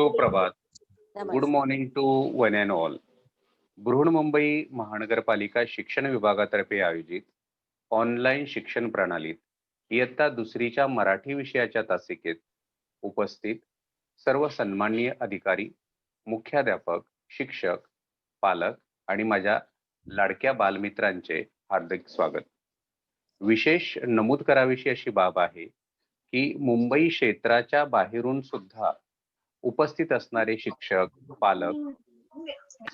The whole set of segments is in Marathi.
सुप्रभात. गुड नमस्कार. Morning to one and all. Brihanmumbai Mahanagarpalika शिक्षण विभागातर्फे आयोजित ऑनलाईन शिक्षण प्रणालीत इयत्ता दुसरीच्या मराठी विषयाच्या तासिकेत उपस्थित सर्व सन्माननीय अधिकारी, मुख्याध्यापक, शिक्षक, पालक आणि माझ्या लाडक्या बालमित्रांचे हार्दिक स्वागत. विशेष नमूद करावीशी अशी बाब आहे की मुंबई क्षेत्राच्या बाहेरून सुद्धा उपस्थित असणारे शिक्षक, पालक,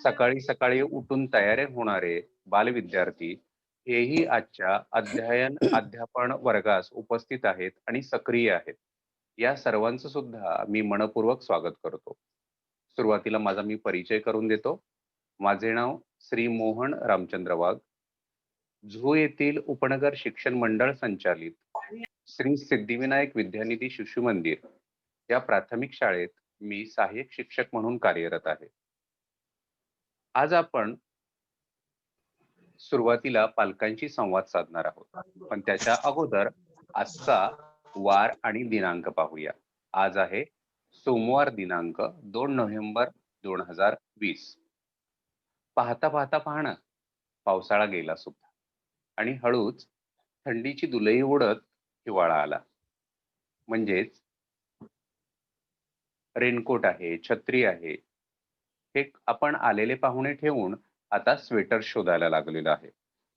सकाळी सकाळी उठून तयारी होणारे बालविद्यार्थी हेही आजच्या अध्यापन वर्गास उपस्थित आहेत आणि सक्रिय आहेत. या सर्वांचं सुद्धा मी मनपूर्वक स्वागत करतो. सुरुवातीला माझा मी परिचय करून देतो. माझे नाव श्री मोहन रामचंद्र वाघ. झू येथील उपनगर शिक्षण मंडळ संचालित श्री सिद्धिविनायक विद्यानिधी शिशु मंदिर या प्राथमिक शाळेत मी सहाय्यक शिक्षक म्हणून कार्यरत आहे. आज आपण सुरुवातीला पालकांशी संवाद साधणार आहोत, पण त्याच्या अगोदर आजचा वार आणि दिनांक पाहूया. आज आहे सोमवार दिनांक 2 नोव्हेंबर 2020. पाहता पाहता पाहणं पावसाळा गेला सुद्धा आणि हळूच थंडीची धुलई उडत हिवाळा आला. म्हणजेच रेनकोट आहे, छत्री आहे, हे आपण आलेले पाहुणे ठेवून आता स्वेटर शोधायला लागलेलो आहे.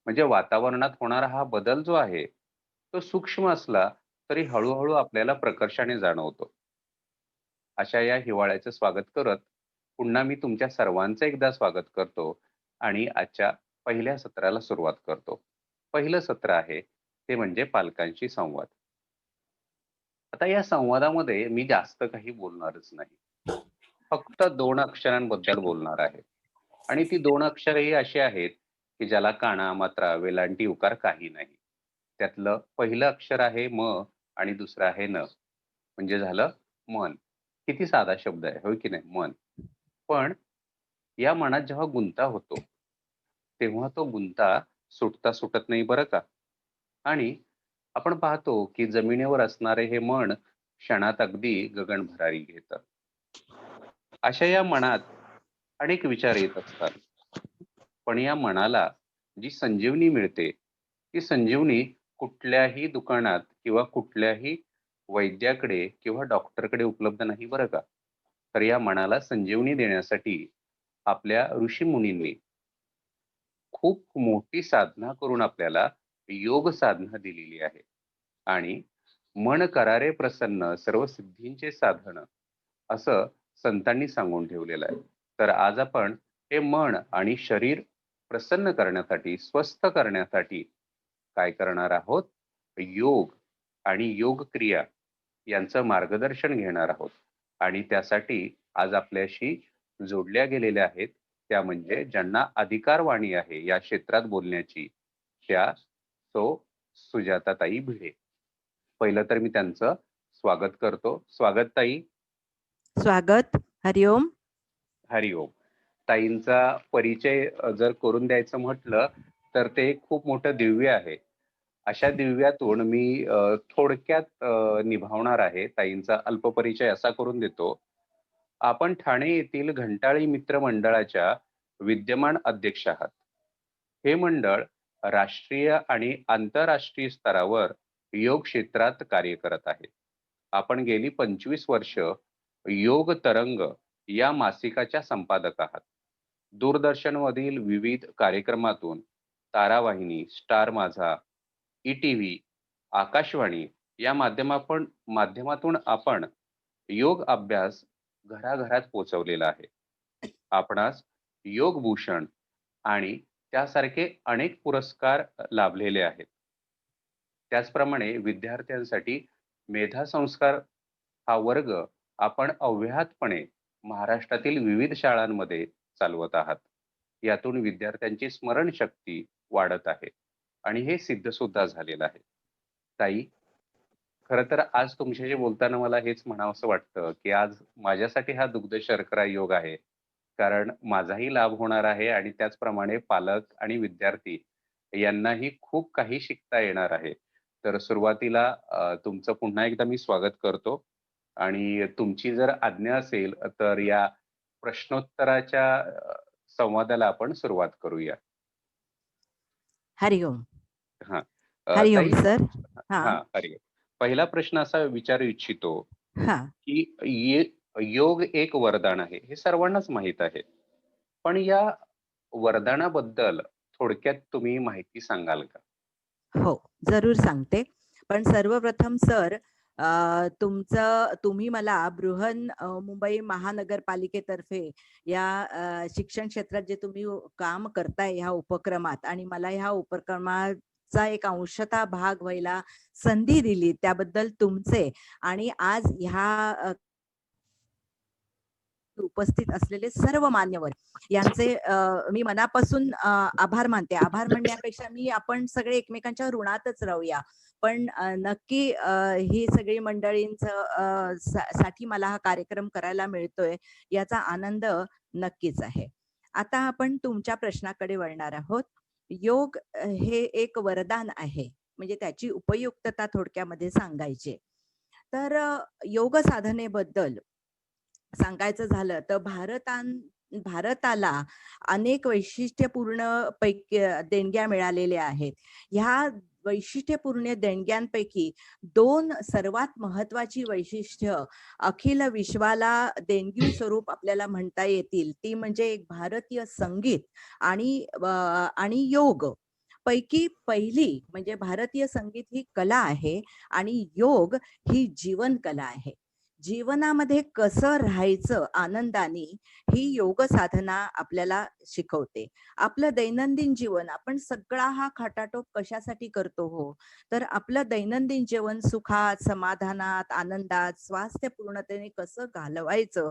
म्हणजे वातावरणात होणारा हा बदल जो आहे तो सूक्ष्म असला तरी हळूहळू आपल्याला प्रकर्षाने जाणवतो. अशा या हिवाळ्याचं स्वागत करत पुन्हा मी तुमच्या सर्वांचं एकदा स्वागत करतो आणि आजच्या पहिल्या सत्राला सुरुवात करतो. पहिलं सत्र आहे ते म्हणजे पालकांशी संवाद. आता या संवादामध्ये मी जास्त काही बोलणारच नाही. फक्त 2 अक्षरांबद्दल बोलणार आहे. आणि ती 2 अक्षरही अशी आहेत की ज्याला काना, मात्रा, वेलांटी, उकार काही नाही. त्यातलं पहिलं अक्षर आहे म आणि दुसरं आहे न. म्हणजे झालं मन. किती साधा शब्द आहे, होय की नाही? मन. पण या मनात जेव्हा गुंता होतो, तेव्हा तो गुंता सुटता सुटत नाही बरं का. आणि आपण पाहतो की जमिनीवर असणारे हे मन क्षणात अगदी गगन भरारी घेतं. अशा या मनात अनेक विचार येत असतात. पण या मनाला जी संजीवनी मिळते, ती संजीवनी कुठल्याही दुकानात किंवा कुठल्याही वैद्याकडे किंवा डॉक्टरकडे उपलब्ध नाही बरं का. तर या मनाला संजीवनी देण्यासाठी आपल्या ऋषीमुनींनी खूप मोठी साधना करून आपल्याला योग साधना दिलेली आहे. आणि मन करारे प्रसन्न सर्व सिद्धींचे साधन असं संतांनी सांगून ठेवलेलं आहे. तर आज आपण हे मन आणि शरीर प्रसन्न करण्यासाठी, स्वस्थ करण्यासाठी काय करणार आहोत? योग आणि योग क्रिया यांचं मार्गदर्शन घेणार आहोत. आणि त्यासाठी आज आपल्याशी जोडल्या गेलेल्या आहेत त्या म्हणजे ज्यांना अधिकारवाणी आहे या क्षेत्रात बोलण्याची, त्या सुजाताताई भिडे. पहिलं तर मी त्यांचं स्वागत करतो. स्वागत ताई. स्वागत. हरिओम. हरिओम. ताईंचा परिचय जर करून द्यायचं म्हटलं तर ते खूप मोठं दिव्य आहे. अशा दिव्यातून मी थोडक्यात निभावणार आहे. ताईंचा अल्पपरिचय असा करून देतो. आपण ठाणे येथील घंटाळी मित्र मंडळाच्या विद्यमान अध्यक्ष आहात. हे मंडळ राष्ट्रीय आणि आंतरराष्ट्रीय स्तरावर योग क्षेत्रात कार्य करत आहे. आपण गेली 25 वर्ष योग तरंग या मासिकाच्या संपादक आहात. दूरदर्शनमधील विविध कार्यक्रमातून तारावाहिनी, स्टार माझा, ई-टीव्ही, आकाशवाणी या माध्यमातून आपण योग अभ्यास घराघरात पोहोचवलेला आहे. आपणास योग भूषण आणि त्यासारखे अनेक पुरस्कार लाभलेले आहेत. त्याचप्रमाणे विद्यार्थ्यांसाठी मेधा संस्कार हा वर्ग आपण अव्याहतपणे महाराष्ट्रातील विविध शाळांमध्ये चालवत आहात. यातून विद्यार्थ्यांची स्मरणशक्ती वाढत आहे आणि हे सिद्ध सुद्धा झालेलं आहे. ताई, खरं तर आज तुमच्याशी बोलताना मला हेच म्हणावंसं वाटतं की आज माझ्यासाठी हा दुग्ध शर्करा योग आहे. कारण माझाही लाभ होणार आहे आणि त्याचप्रमाणे पालक आणि विद्यार्थी यांनाही खूप काही शिकता येणार आहे. तर सुरुवातीला तुमचं पुन्हा एकदा मी स्वागत करतो आणि तुमची जर आज्ञा असेल तर या प्रश्नोत्तराच्या संवादाला आपण सुरुवात करूया. हरिओम. हां. हरिओम ताई सर. हा. हां, हरी ओम. पहिला प्रश्न असा विचारू इच्छितो, हा. की योग एक वरदान आहे. हे सर्वांनाच माहीत आहे. पण या वरदानाबद्दल थोडक्यात तुम्ही माहिती सांगाल का? हो, जरूर सांगते. पण सर्वप्रथम सर, तुम्ही मला मुंबई महानगरपालिकेतर्फे या शिक्षण क्षेत्रात जे तुम्ही काम करताय ह्या उपक्रमात, आणि मला ह्या उपक्रमाचा एक अंशतः भाग व्हायला संधी दिली, त्याबद्दल तुमचे आणि आज ह्या उपस्थित असलेले सर्व मान्यवर यांचे मी मनापासून आभार मानते. आभार म्हणण्यापेक्षा आपण सगळे एकमेकांच्या ऋणातच राहूया. पण नक्की ही सगळी साठी मला हा कार्यक्रम करायला मिळतोय याचा आनंद नक्कीच आहे. आता आपण तुमच्या प्रश्नाकडे वळणार आहोत. योग हे एक वरदान आहे, म्हणजे त्याची उपयुक्तता थोडक्यामध्ये सांगायची तर योग साधनेबद्दल सांगायचं झालं तर भारताला अनेक वैशिष्ट्यपूर्ण पैकी देणग्या मिळालेल्या आहेत. ह्या वैशिष्ट्यपूर्ण देणग्यांपैकी 2 सर्वात महत्वाची वैशिष्ट्य अखिल विश्वाला देणगी स्वरूप आपल्याला म्हणता येतील. ती म्हणजे एक भारतीय संगीत आणि योग. पैकी पहिली म्हणजे भारतीय संगीत ही कला आहे आणि योग ही जीवन कला आहे. जीवनामध्ये कसं राहायचं आनंदाने ही योग साधना आपल्याला शिकवते. आपलं दैनंदिन जीवन आपण सगळा हा खटाटोप कशासाठी करतो हो, तर आपलं दैनंदिन जीवन सुखात, समाधानात, आनंदात, स्वास्थ्यपूर्णतेने कसं घालवायचं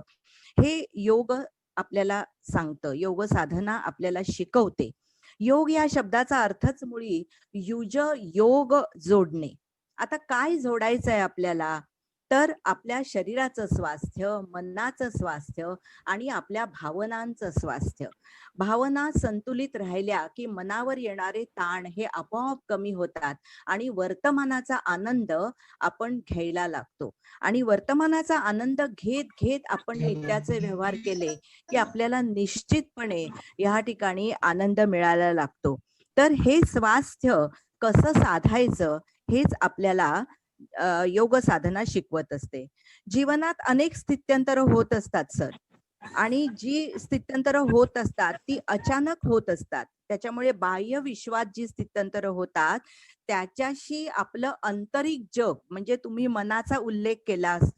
हे योग आपल्याला सांगतं. योग साधना आपल्याला शिकवते. योग या शब्दाचा अर्थच मुळी योग जोडणे. आता काय जोडायचं आहे आपल्याला, तर आपल्या शरीराचं स्वास्थ्य, मनाचं स्वास्थ्य आणि आपल्या भावनांचं स्वास्थ्य. भावना संतुलित राहिल्या की मनावर येणारे ताण हे आपोआप कमी होतात आणि वर्तमानाचा आनंद आपण घ्यायला लागतो. आणि वर्तमानाचा आनंद घेत घेत आपण नित्याचे व्यवहार केले की आपल्याला निश्चितपणे या ठिकाणी आनंद मिळायला लागतो. तर हे स्वास्थ्य कसं साधायचं हेच आपल्याला योग साधना शिकवत असते. जीवनात अनेक स्थित्यंतर होत असतात सर, आणि जी स्थित्यंतर होत असतात ती अचानक होत असतात. त्याच्यामुळे बाह्य विश्वात जी स्थित्यंतर होतात त्याच्याशी आपलं आंतरिक जग, म्हणजे तुम्ही मनाचा उल्लेख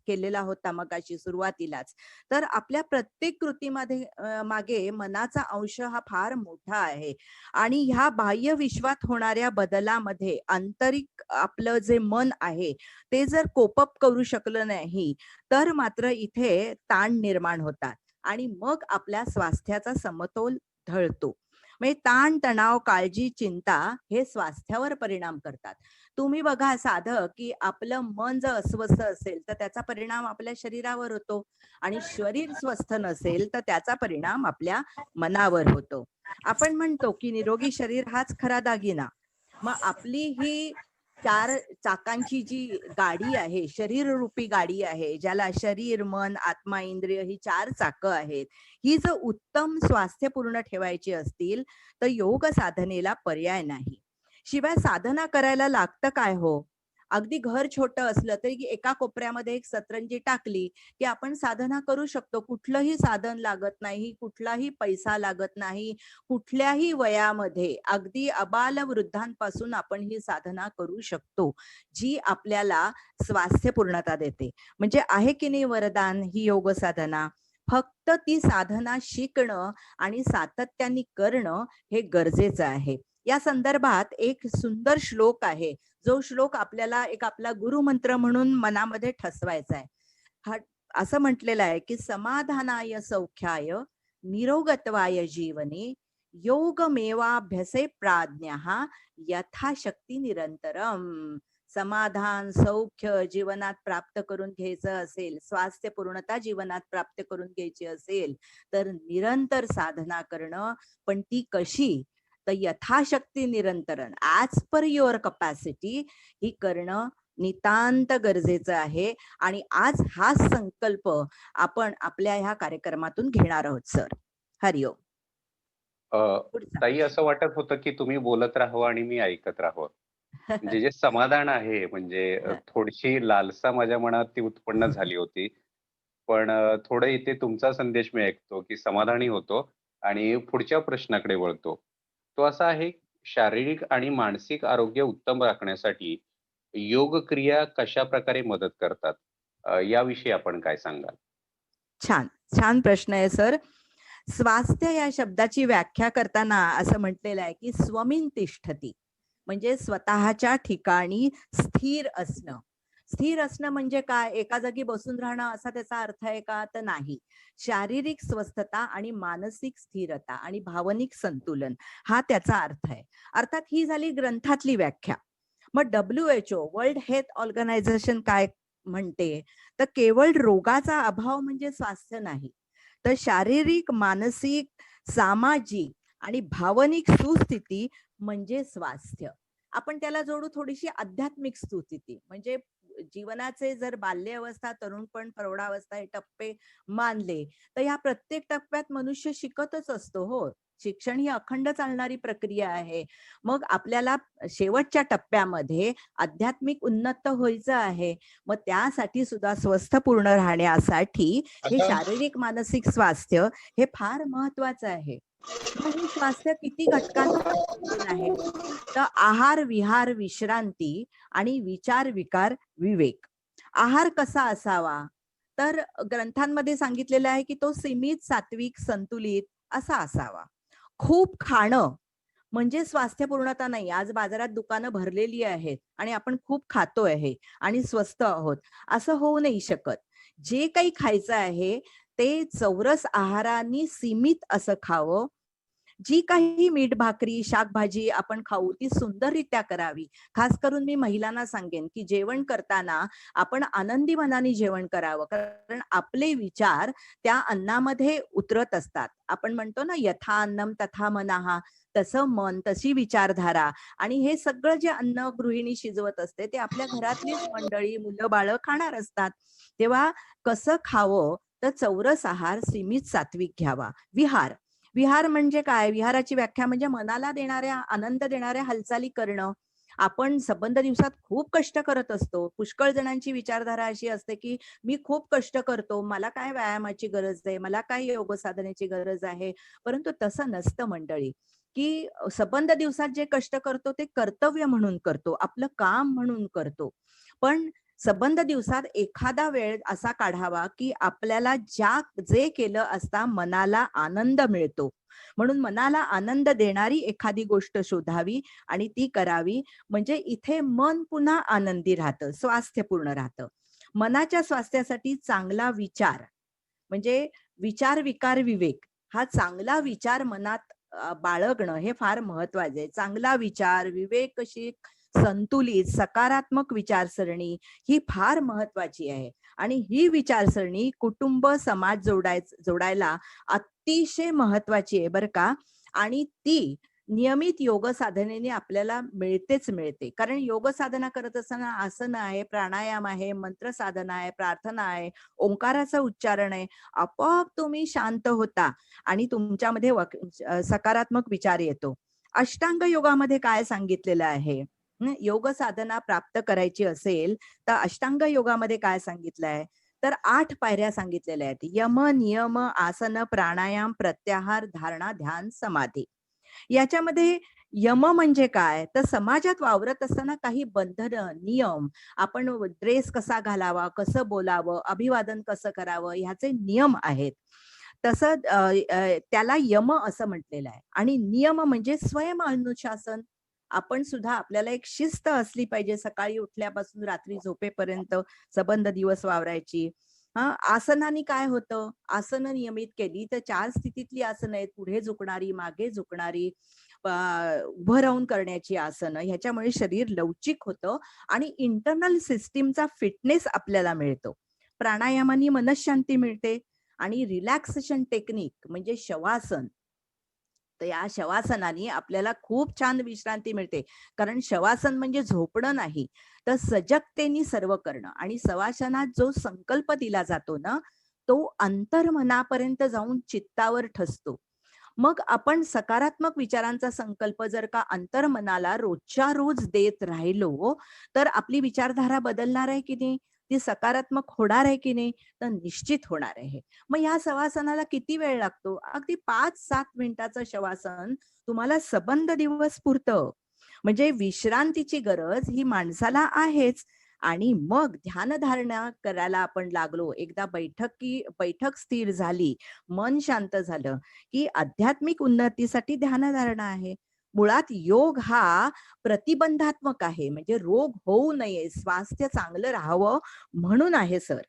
केलेला होता मगाशी सुरुवातीलाच, तर आपल्या प्रत्येक कृतीमध्ये मागे मनाचा अंश हा फार मोठा आहे. आणि ह्या बाह्य विश्वात होणाऱ्या बदलामध्ये आंतरिक आपलं जे मन आहे ते जर कोपअप करू शकलं नाही तर मात्र इथे ताण निर्माण होतात आणि मग आपल्या स्वास्थ्याचा समतोल ढळतो. म्हणजे ताण, तणाव, काळजी, चिंता हे स्वास्थ्यावर परिणाम करतात. तुम्ही बघा साधं की आपलं मन जर अस्वस्थ असेल तर त्याचा परिणाम आपल्या शरीरावर होतो, आणि शरीर स्वस्थ नसेल तर त्याचा परिणाम आपल्या मनावर होतो. आपण म्हणतो की निरोगी शरीर हाच खरा दागिना. मग आपली ही 4 चाकांची जी गाडी आहे, शरीर रूपी गाडी आहे, ज्याला शरीर, मन, आत्मा, इंद्रिय ही 4 चाकं आहेत. ही जर उत्तम स्वास्थ्यपूर्ण ठेवायची असतील तर योग साधनेला पर्याय नाही. शिवाय साधना करायला लागतं काय हो? अगदी घर छोटं असलं तरी एका कोपऱ्यामध्ये एक सतरंजी टाकली की आपण साधना करू शकतो. कुठलंही साधन लागत नाही, कुठलाही पैसा लागत नाही. कुठल्याही वयामध्ये अगदी अबाल वृद्धांपासून आपण ही साधना करू शकतो, जी आपल्याला स्वास्थ्यपूर्णता देते. म्हणजे आहे की नाही वरदान ही योग साधना. फक्त ती साधना शिकणं आणि सातत्याने करणं हे गरजेचं आहे. या संदर्भात एक सुंदर श्लोक आहे, जो श्लोक आपल्याला एक आपला गुरुमंत्र म्हणून मनामध्ये ठसवायचा आहे. हा असं म्हटलेलं आहे की समाधानाय सौख्याय निरोगत्वाय जीवने योगमेवाभ्यसे प्राज्ञः यथाशक्ती निरंतरम. समाधान, सौख्य जीवनात प्राप्त करून घ्यायचं असेल, स्वास्थ्य पूर्णता जीवनात प्राप्त करून घ्यायची असेल तर निरंतर साधना करणं. पण ती कशी, तर यथाशक्ती निरंतरन, ऍज पर युअर कपॅसिटी ही करणं नितांत गरजेचं आहे. आणि आज हाच संकल्प आपण आपल्या ह्या कार्यक्रमातून घेणार आहोत सर. हरिओम. अ, पुढचा ताई प्रश्न. असं वाटत होतं, की तुम्ही बोलत राहावं आणि मी ऐकत राहावं. म्हणजे जे समाधान आहे म्हणजे थोडीशी लालसा माझ्या मनात ती उत्पन्न झाली होती. पण थोडं इथे तुमचा संदेश मी ऐकतो, की समाधानी होतो आणि पुढच्या प्रश्नाकडे वळतो. तो असा आहे, शारीरिक आणि मानसिक आरोग्य उत्तम राखण्यासाठी योग क्रिया कशाप्रकारे मदत करतात? याविषयी आपण काय सांगाल? छान, छान प्रश्न आहे सर. स्वास्थ्य या शब्दाची व्याख्या करताना असं म्हटलेलं आहे, की स्वमिन तिष्ठती. म्हणजे स्वतःच्या ठिकाणी स्थिर असणं. स्थिर असणं म्हणजे काय? एका जागी बसून राहणं असा त्याचा अर्थ आहे का? तर नाही. शारीरिक स्वस्थता आणि मानसिक स्थिरता आणि भावनिक संतुलन हा त्याचा अर्थ आहे. अर्थात ही झाली ग्रंथातली व्याख्या. मग WHO वर्ल्ड हेल्थ ऑर्गनायझेशन काय म्हणते? तर केवळ रोगाचा अभाव म्हणजे स्वास्थ्य नाही. तर शारीरिक, मानसिक, सामाजिक आणि भावनिक सुस्थिती म्हणजे स्वास्थ्य. आपण त्याला जोडू थोडीशी आध्यात्मिक सुस्थिती. म्हणजे जीवनाचे जर बाल्यावस्था, तरुणपण, प्रौढावस्था हे टप्पे मानले, तर ह्या प्रत्येक टप्प्यात मनुष्य शिकतच असतो हो. शिक्षण ही अखंड चालणारी प्रक्रिया आहे. मग आपल्याला शेवटच्या टप्प्यामध्ये आध्यात्मिक उन्नत व्हायचं आहे. मग त्यासाठी सुद्धा स्वस्थपूर्ण राहण्यासाठी हे शारीरिक मानसिक स्वास्थ्य हे फार महत्वाचं आहे. मग हे स्वास्थ्य किती घटकांवर अवलंबून आहे? तर आहार, विहार, विश्रांती आणि विचार, विकार, विवेक. आहार कसा असावा? तर ग्रंथांमध्ये सांगितलेलं आहे की तो सीमित, सात्विक, संतुलित असा असावा. खूप खाणं म्हणजे स्वास्थ्यपूर्णता नाही. आज बाजारात दुकानं भरलेली आहेत आणि आपण खूप खातो आहे आणि स्वस्त आहोत, असं होऊ नाही शकत. जे काही खायचं आहे ते चौरस आहाराने सीमित असं खावं. जी काही मीठ भाकरी, शाकभाजी आपण खाऊ ती सुंदररित्या करावी. खास करून मी महिलांना सांगेन, की जेवण करताना आपण आनंदी मनाने जेवण करावं. कारण आपले विचार त्या अन्नामध्ये उतरत असतात. आपण म्हणतो ना, यथा अन्नम तथा मनः. तसं मन, तशी विचारधारा आणि हे सगळं जे अन्न गृहिणी शिजवत असते ते आपल्या घरातलीच मंडळी, मुलं बाळं खाणार असतात. तेव्हा कसं खावं? तर चौरस आहार, सीमित सात्विक घ्यावा. विहार विहार म्हणजे काय? विहाराची व्याख्या म्हणजे मनाला देणाऱ्या, आनंद देणाऱ्या हालचाली करणं. आपण संबंध दिवसात खूप कष्ट करत असतो. पुष्कळ जणांची विचारधारा अशी असते, की मी खूप कष्ट करतो, मला काय व्यायामाची गरज आहे, मला काय योग साधनेची गरज आहे. परंतु तसं नसतं मंडळी, की संबंध दिवसात जे कष्ट करतो ते कर्तव्य म्हणून करतो, आपलं काम म्हणून करतो. पण संबंध दिवसात एखादा वेळ असा काढावा, की आपल्याला जे केलं असता मनाला आनंद मिळतो. म्हणून मनाला आनंद देणारी एखादी गोष्ट शोधावी आणि ती करावी. म्हणजे इथे मन पुन्हा आनंदी राहतं, स्वास्थ्यपूर्ण राहतं. मनाच्या स्वास्थ्यासाठी चांगला विचार म्हणजे विचार, विकार, विवेक हा चांगला विचार मनात बाळगणं हे फार महत्वाचं आहे. चांगला विचार, विवेकशील, संतुलित, सकारात्मक विचारसरणी ही फार महत्वाची आहे. आणि ही विचारसरणी कुटुंब, समाज जोडायला अतिशय महत्वाची आहे बरं का. आणि ती नियमित योग साधनेने आपल्याला मिळतेच मिळते. कारण योग साधना करत असताना आसन आहे, प्राणायाम आहे, मंत्र साधना आहे, प्रार्थना आहे, ओंकाराचं उच्चारण आहे. आपोआप तुम्ही शांत होता आणि तुमच्यामध्ये सकारात्मक विचार येतो. अष्टांग योगामध्ये काय सांगितलेलं आहे? योग साधना प्राप्त करायची असेल तर अष्टांग योगामध्ये काय सांगितलं आहे? तर 8 पायऱ्या सांगितलेल्या आहेत. यम, नियम, आसन, प्राणायाम, प्रत्याहार, धारणा, ध्यान, समाधी. याच्यामध्ये यम म्हणजे काय? तर समाजात वावरत असताना काही बंधनं, नियम, आपण ड्रेस कसा घालावा, कसं बोलावं, अभिवादन कसं करावं, ह्याचे नियम आहेत. तसं त्याला यम असं म्हटलेलं आहे. आणि नियम म्हणजे स्वयं अनुशासन. आपण सुद्धा आपल्याला एक शिस्त असली पाहिजे सकाळी उठल्यापासून रात्री झोपेपर्यंत संबंध दिवस वावरायची. आसनाने काय होतं? आसनं नियमित केली तर 4 स्थितीतली आसनं आहेत. पुढे झुकणारी, मागे झुकणारी, उभं राहून करण्याची आसनं. ह्याच्यामुळे शरीर लवचिक होतं आणि इंटरनल सिस्टीमचा फिटनेस आपल्याला मिळतो. प्राणायामाने मनःशांती मिळते आणि रिलॅक्सेशन टेक्निक म्हणजे शवासन तर या शवासनाने आपल्याला खूप छान विश्रांती मिळते. कारण शवासन म्हणजे झोपणं नाही, तर सजगतेने सर्व करणं आणि शवासनात जो संकल्प दिला जातो ना, तो अंतर्मनापर्यंत जाऊन चित्तावर ठसतो. मग आपण सकारात्मक विचारांचा संकल्प जर का अंतर्मनाला रोजच्या रोज देत राहिलो, तर आपली विचारधारा बदलणार आहे की नाही? ती सकारात्मक होणार आहे की नाही? तर निश्चित होणार आहे. मग या शवासनाला किती वेळ लागतो? अगदी 5-7 मिनिटाचं शवासन तुम्हाला सबंध दिवस पुरतं. म्हणजे विश्रांतीची गरज ही माणसाला आहेच. आणि मग ध्यानधारणा करायला आपण लागलो. एकदा बैठक स्थिर झाली, मन शांत झालं, की आध्यात्मिक उन्नतीसाठी ध्यानधारणा आहे. मुळात योग हा प्रतिबंधात्मक आहे. म्हणजे रोग होऊ नये, स्वास्थ्य चांगलं राहावं म्हणून आहे सर.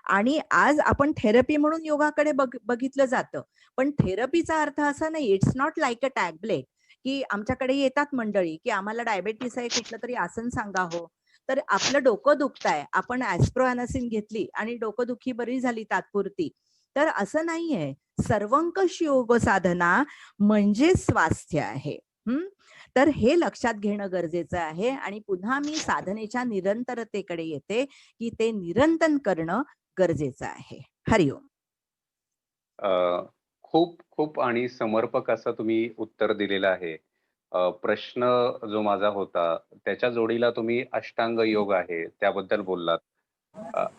आणि आज आपण थेरपी म्हणून योगाकडे बघितलं जातं. पण थेरपीचा अर्थ असा नाही, it's not like a tablet, की आमच्याकडे येतात मंडळी, की आम्हाला डायबिटीस आहे, कुठलं तरी आसन सांगा हो. तर आपलं डोकं दुखतंय, आपण ॲस्ट्रोॲनासिन घेतली आणि डोकंदुखी बरी झाली तात्पुरती. तर असं नाहीये. सर्वंकष योग साधना म्हणजे स्वास्थ्य आहे. हं. तर हे लक्षात घेणं गरजेचं आहे आणि पुन्हा मी साधनेच्या निरंतरतेकडे येते, की ते निरंतर करणं गरजेचं आहे. हरिओम. अ, खूप खूप आणि समर्पक असं तुम्ही उत्तर दिलेलं आहे. प्रश्न जो माझा होता त्याच्या जोडीला तुम्ही अष्टांग योग आहे त्याबद्दल बोललात.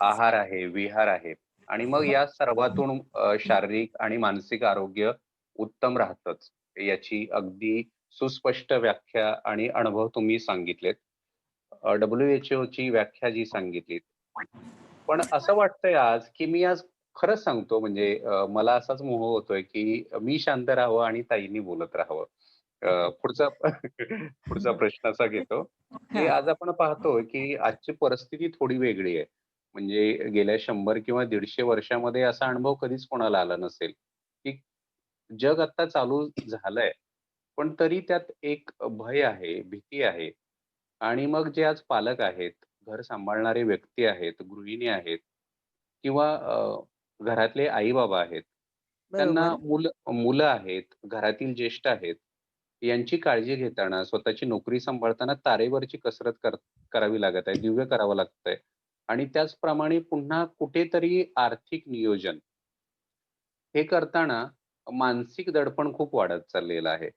आहार आहे, विहार आहे आणि मग या सर्वातून शारीरिक आणि मानसिक आरोग्य उत्तम राहतंच. याची अगदी सुस्पष्ट व्याख्या आणि अनुभव तुम्ही सांगितलेत. WHO ची व्याख्या जी सांगितलीत. पण असं वाटतंय आज, की मी आज खरंच सांगतो म्हणजे मला असाच मोह होतोय, की मी शांत राहावं आणि ताईंनी बोलत राहावं. पुढचा पुढचा प्रश्न असा घेतो, की हां. आज आपण पाहतो, की आजची परिस्थिती थोडी वेगळी आहे. म्हणजे गेल्या 100 किंवा 150 वर्षामध्ये असा अनुभव कधीच कोणाला आला नसेल, की जग आता चालू झालंय, पण तरी त्यात एक भय आहे, भीती आहे आणि मग जे आज पालक आहेत, घर सांभाळणारे व्यक्ती आहेत, गृहिणी आहेत किंवा घरातले आई-बाबा आहेत. त्यांना बरोबर. मुलं आहेत, घरातील ज्येष्ठ आहेत. यांची काळजी घेताना, स्वतःची नोकरी सांभाळताना तारेवरची कसरत करावी लागत आहे, दिव्य करावं लागतंय आणि त्याचप्रमाणे पुन्हा कुठेतरी आर्थिक नियोजन हे करताना मानसिक दडपण खूप वाढत चाललेलं आहे.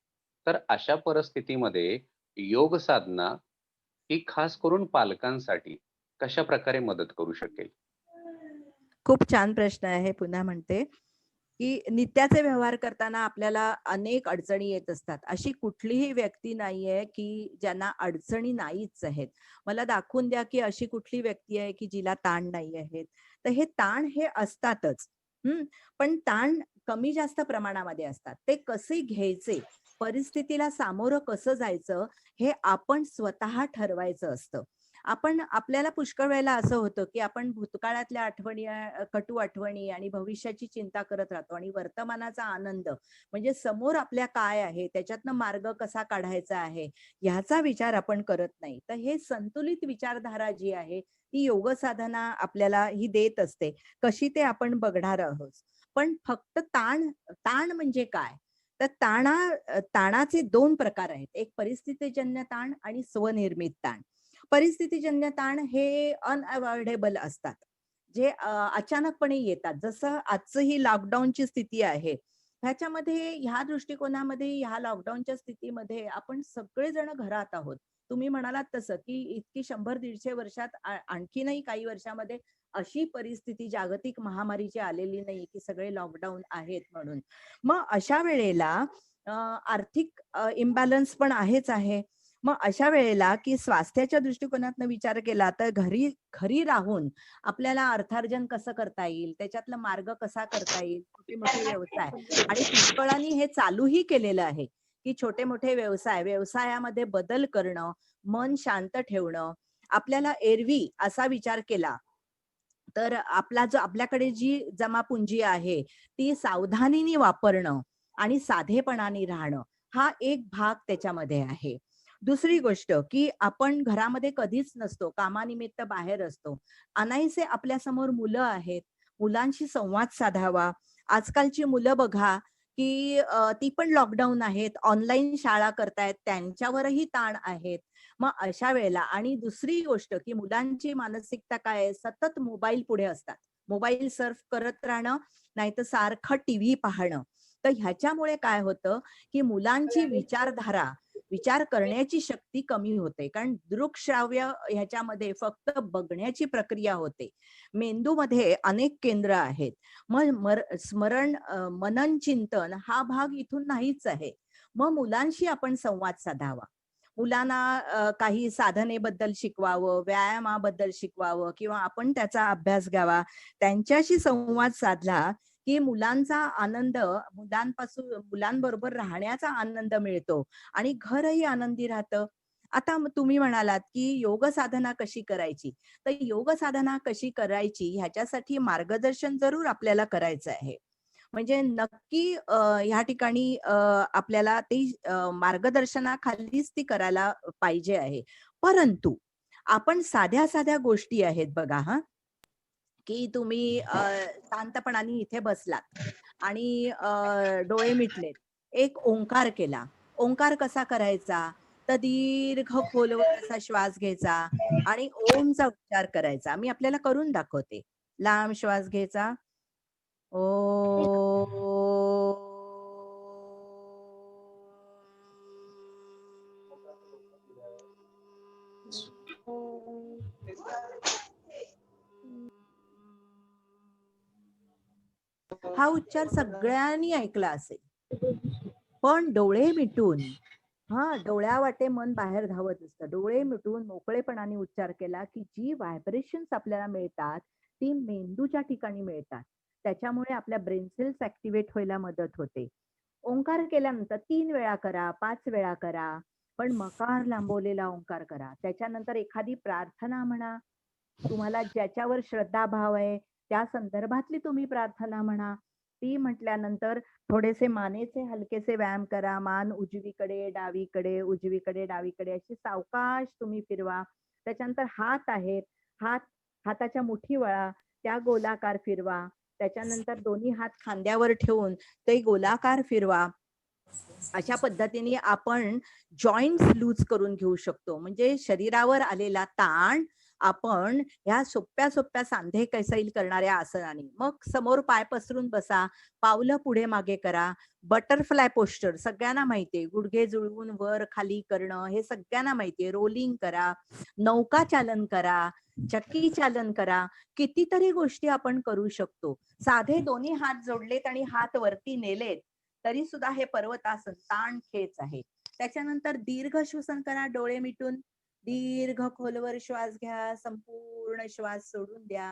तर अशा परिस्थितीमध्ये योग साधना ही खास करून पालकांसाठी कशाप्रकारे मदत करू शकेल? खूप छान प्रश्न आहे. पुन्हा म्हणते, की नित्याचे व्यवहार करताना आपल्याला अनेक अडचणी येत असतात. अशी कुठलीही व्यक्ती नाहीये, की ज्यांना अडचणी नाहीच आहेत. मला दाखवून द्या, की अशी कुठली व्यक्ती आहे, की जिला ताण नाही आहेत. तर हे ताण हे असतातच. हं. पण ताण कमी जास्त प्रमाणामध्ये असतात. ते कसे घ्यायचे, परिस्थितीला सामोरं कसं जायचं, हे आपण स्वतः ठरवायचं असतं. आपल्याला पुष्कळ वेळेला असं होतं, की आपण भूतकाळातल्या आठवणी, कटू आठवणी आणि भविष्याची चिंता करत राहतो आणि वर्तमानाचा आनंद म्हणजे समोर आपल्या काय आहे, त्याच्यातनं मार्ग कसा काढायचा आहे, ह्याचा विचार आपण करत नाही. तर हे संतुलित विचारधारा जी आहे, ती योग साधना आपल्याला ही देत असते. कशी ते आपण बघणार आहोत. पण फक्त ताण ताण म्हणजे काय? तर ताणाचे 2 प्रकार आहेत. एक परिस्थितीजन्य ताण आणि स्वनिर्मित ताण. परिस्थितीजन्य ताण हे अनअव्हॉइडेबल असतात. जे अचानकपणे येतात. जसं आजचं ही लॉकडाऊनची स्थिती आहे. ह्याच्यामध्ये ह्या दृष्टिकोनामध्ये ह्या लॉकडाऊनच्या स्थितीमध्ये आपण सगळेजण घरात आहोत. तुम्ही म्हणालात तसं, की इतकी 100-150 वर्षात आणखीनही काही वर्षामध्ये अशी परिस्थिती जागतिक महामारीची आलेली नाही, की सगळे लॉकडाऊन आहेत म्हणून. मग अशा वेळेला आर्थिक इम्बॅलन्स पण आहेच आहे. मग अशा वेळेला, की स्वास्थ्याच्या दृष्टिकोनातनं विचार केला तर घरी घरी राहून आपल्याला अर्थार्जन कसं करता येईल, त्याच्यातला मार्ग कसा करता येईल, छोटे-मोठे व्यवसाय आणि पुष्कळांनी हे चालूही केलेलं आहे, की छोटे-मोठे व्यवसायामध्ये बदल करणं, मन शांत ठेवणं. आपल्याला एरवी असा विचार केला, तर आपल्याकडे जी जमापुंजी आहे, ती सावधानीने वापरणं आणि साधेपणाने राहणं, हा एक भाग त्याच्यामध्ये आहे. दुसरी गोष्ट, की आपण घरामध्ये कधीच नसतो, कामानिमित्त बाहेर असतो. अनाईसे आपल्यासमोर मुलं आहेत, मुलांशी संवाद साधावा. आजकालची मुलं बघा, की ती पण लॉकडाऊन आहेत, ऑनलाईन शाळा करतायत, त्यांच्यावरही ताण आहेत. मग अशा वेळेला आणि दुसरी गोष्ट की मुलांची मानसिकता काय आहे, सतत मोबाईल पुढे असतात. मोबाईल सर्फ करत राहणं, नाहीतर सारखं टीव्ही पाहणं. तर ह्याच्यामुळे काय होतं, की मुलांची विचारधारा, विचार करण्याची शक्ती कमी होते. कारण दृकश्राव्य ह्याच्यामध्ये फक्त बघण्याची प्रक्रिया होते. मेंदूमध्ये अनेक केंद्र आहेत. मग स्मरण, मनन चिंतन हा भाग इथून नाहीच आहे. मग मुलांशी आपण संवाद साधावा. मुलांना काही साधनेबद्दल शिकवावं, व्यायामाबद्दल शिकवावं किंवा आपण त्याचा अभ्यास घ्यावा. त्यांच्याशी संवाद साधला, की मुलांचा आनंद, मुलांबरोबर राहण्याचा आनंद मिळतो आणि घरही आनंदी राहतं. आता तुम्ही म्हणालात, की योग साधना कशी करायची? तर योग साधना कशी करायची ह्याच्यासाठी मार्गदर्शन जरूर आपल्याला करायचं आहे. म्हणजे नक्की ह्या ठिकाणी आपल्याला ती मार्गदर्शनाखालीच ती करायला पाहिजे आहे. परंतु आपण साध्या-साध्या गोष्टी आहेत बघा हां, की तुम्ही शांतपणाने इथे बसलात आणि डोळे मिटलेत. एक ओंकार केला. ओंकार कसा करायचा? तर दीर्घ खोलवर असा श्वास घ्यायचा आणि ओमचा उच्चार करायचा. मी आपल्याला करून दाखवते. लांब श्वास घ्यायचा. हा उच्चार सगळ्यांनी ऐकला असेल. पण डोळे मिटून, डोळ्यावाटे मन बाहेर धावत असतं. डोळे मिटून मोकळेपणाने उच्चार केला, की जी व्हायब्रेशन्स आपल्याला मिळतात, ती मेंदूच्या ठिकाणी मिळतात. त्याच्यामुळे आपल्या ब्रेन सेल्स ॲक्टिव्हेट व्हायला मदत होते. ओंकार केल्यानंतर 3 वेळा करा, 5 वेळा करा, पण मकार लांबवलेला ओंकार करा. त्याच्यानंतर एखादी प्रार्थना म्हणा. तुम्हाला ज्याच्यावर श्रद्धाभाव आहे, त्या संदर्भातली तुम्ही प्रार्थना म्हणा. ती म्हटल्यानंतर थोडेसे मानेचे हलकेसे व्यायाम करा. मान उजवीकडे, डावीकडे, उजवीकडे, डावीकडे अशी सावकाश तुम्ही फिरवा. त्याच्यानंतर हात आहेत. हाताच्या मुठी वळा, त्या गोलाकार फिरवा. त्याच्यानंतर दोन्ही हात खांद्यावर ठेवून ते गोलाकार फिरवा. अशा पद्धतीने आपण जॉइंट्स लूज करून घेऊ शकतो. म्हणजे शरीरावर आलेला ताण आपण ह्या सोप्या-सोप्या सांधे कैसैल करणाऱ्या आसनाने. मग समोर पाय पसरून बसा, पावलं पुढे मागे करा. बटरफ्लाय पोश्चर सगळ्यांना माहिती आहे. गुडघे जुळवून वर खाली करणं हे सगळ्यांना माहिती आहे. रोलिंग करा, नौका चालन करा, चक्की चालन करा. कितीतरी गोष्टी आपण करू शकतो. साधे दोन्ही हात जोडलेत आणि हात वरती नेलेत, तरी सुद्धा हे पर्वतासन ताण खेच आहे. त्याच्यानंतर दीर्घ श्वसन करा डोळे मिटून. दीर्घ खोलवर श्वास घ्या, संपूर्ण श्वास सोडून द्या.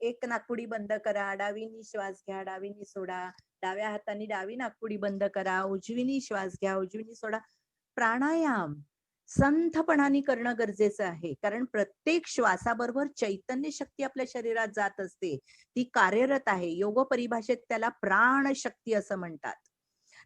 एक नाकपुडी बंद करा, डावीनी श्वास घ्या, डावीनी सोडा. डाव्या हाताने डावी नाकपुडी बंद करा, उजवीनी श्वास घ्या, उजवीनी सोडा. प्राणायाम संथपणाने करणं गरजेचं आहे. कारण प्रत्येक श्वासाबरोबर चैतन्य शक्ती आपल्या शरीरात जात असते. ती कार्यरत आहे. योग परिभाषेत त्याला प्राणशक्ती असं म्हणतात.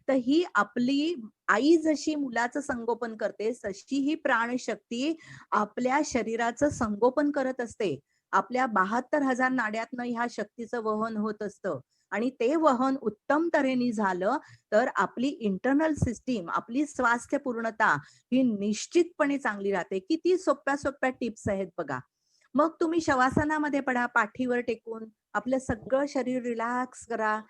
तर ही आपली आई जशी मुलाचं संगोपन करते, तशी ही प्राणशक्ती आपल्या शरीराचं संगोपन करत असते. आपल्या 72,000 नाड्यातनं ह्या शक्तीचं वहन होत असतं आणि ते वहन उत्तम तऱ्हेने झालं, तर आपली इंटरनल सिस्टीम, आपली स्वास्थ्य पूर्णता ही निश्चितपणे चांगली राहते. किती सोप्या-सोप्या टिप्स आहेत बघा. मग तुम्ही शवासनामध्ये पडा, पाठीवर टेकून आपलं सगळं शरीर रिलॅक्स करा.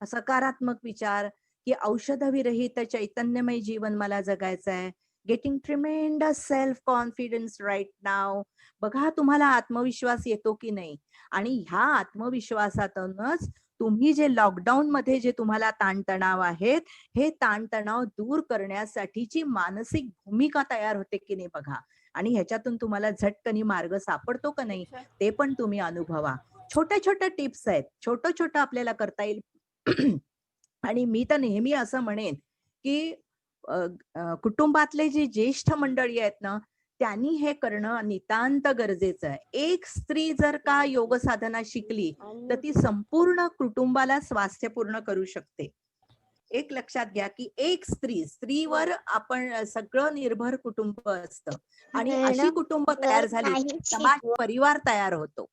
सकारात्मक विचार, की औषधविरहित चैतन्यमय जीवन मला जगायचं आहे. Getting tremendous self confidence right now. बघा तुम्हाला आत्मविश्वास येतो की नाही. आणि ह्या आत्मविश्वासातूनच तुम्ही जे लॉकडाऊन मध्ये जे तुम्हाला ताणतणाव आहेत, हे ताणतणाव दूर करण्यासाठीची मानसिक भूमिका तयार होते की नाही बघा. आणि ह्याच्यातून तुम्हाला झटकनी मार्ग सापडतो का नाही, ते पण तुम्ही अनुभवा. छोट्या छोट्या टिप्स आहेत, छोटं छोटं आपल्याला करता येईल. आणि मी तर नेहमी असं म्हणेन, की अ, कुटुंबातले जे ज्येष्ठ मंडळी आहेत ना, त्यांनी हे करणं नितांत गरजेचं आहे. एक स्त्री जर का योग साधना शिकली, तर ती संपूर्ण कुटुंबाला स्वास्थ्यपूर्ण करू शकते. एक लक्षात घ्या, की एक स्त्रीवर आपण सगळं निर्भर कुटुंब असतं आणि अशी मॅडम कुटुंब तयार मला झाली, काही समाज शिकवा. परिवार तयार होतो.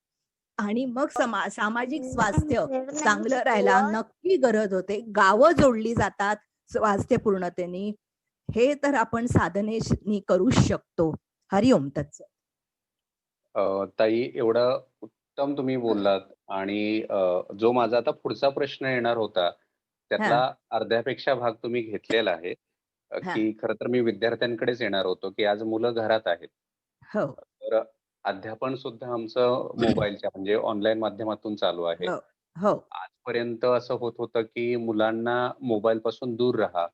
आणि मग सामाजिक स्वास्थ्य चांगलं राहायला नक्की गरज होते. गावं जोडली जातात स्वास्थ्य पूर्णतेने. हे तर आपण साधनेनी करू शकतो. हरिओम तत्सत. ताई एवढं उत्तम तुम्ही बोललात आणि जो माझा आता पुढचा प्रश्न येणार होता, हा त्यातला अर्ध्यापेक्षा भाग तुम्ही घेतलेला आहे. हा की खरं तर मी विद्यार्थ्यांकडेच येणार होतो, की आज मुलं घरात आहेत. हो तर अध्यापन सुद्धा आमचं मोबाईलच्या म्हणजे ऑनलाईन माध्यमातून चालू आहे. हो हो आजपर्यंत असं होत होतं, की मुलांना मोबाईलपासून दूर राहा.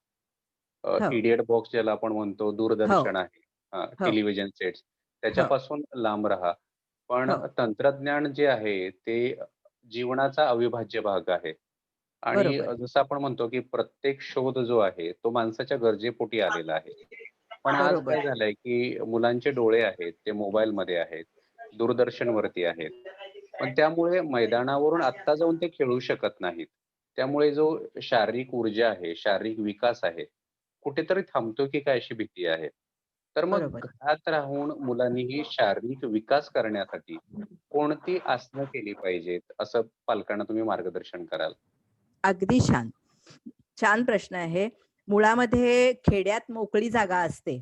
हो इडियट बॉक्स ज्याला आपण म्हणतो, हो दूरदर्शन आहे, हो टेलिव्हिजन सेट्स हो त्याच्यापासून लांब राहा. पण हो तंत्रज्ञान जे आहे ते जीवनाचा अविभाज्य भाग आहे. आणि बरोबर जसं आपण म्हणतो, की प्रत्येक शोध जो आहे, तो माणसाच्या गरजेपोटी आलेला आहे. पण आज बरोबर काय झालंय, की मुलांचे डोळे आहेत, ते मोबाईलमध्ये आहेत, दूरदर्शनवरती आहेत. पण त्यामुळे मैदानावरून आत्ता जाऊन ते खेळू शकत नाहीत. त्यामुळे जो शारीरिक ऊर्जा आहे, शारीरिक विकास आहे, कुठेतरी थांबतो की काय अशी भीती आहे. तर मग बरोबर घरात राहून मुलांनीही शारीरिक विकास करण्यासाठी कोणती आसनं केली पाहिजेत, असं पालकांना तुम्ही मार्गदर्शन कराल? अगदी छान. छान प्रश्न आहे. मुळामध्ये खेड्यात मोकळी जागा असते.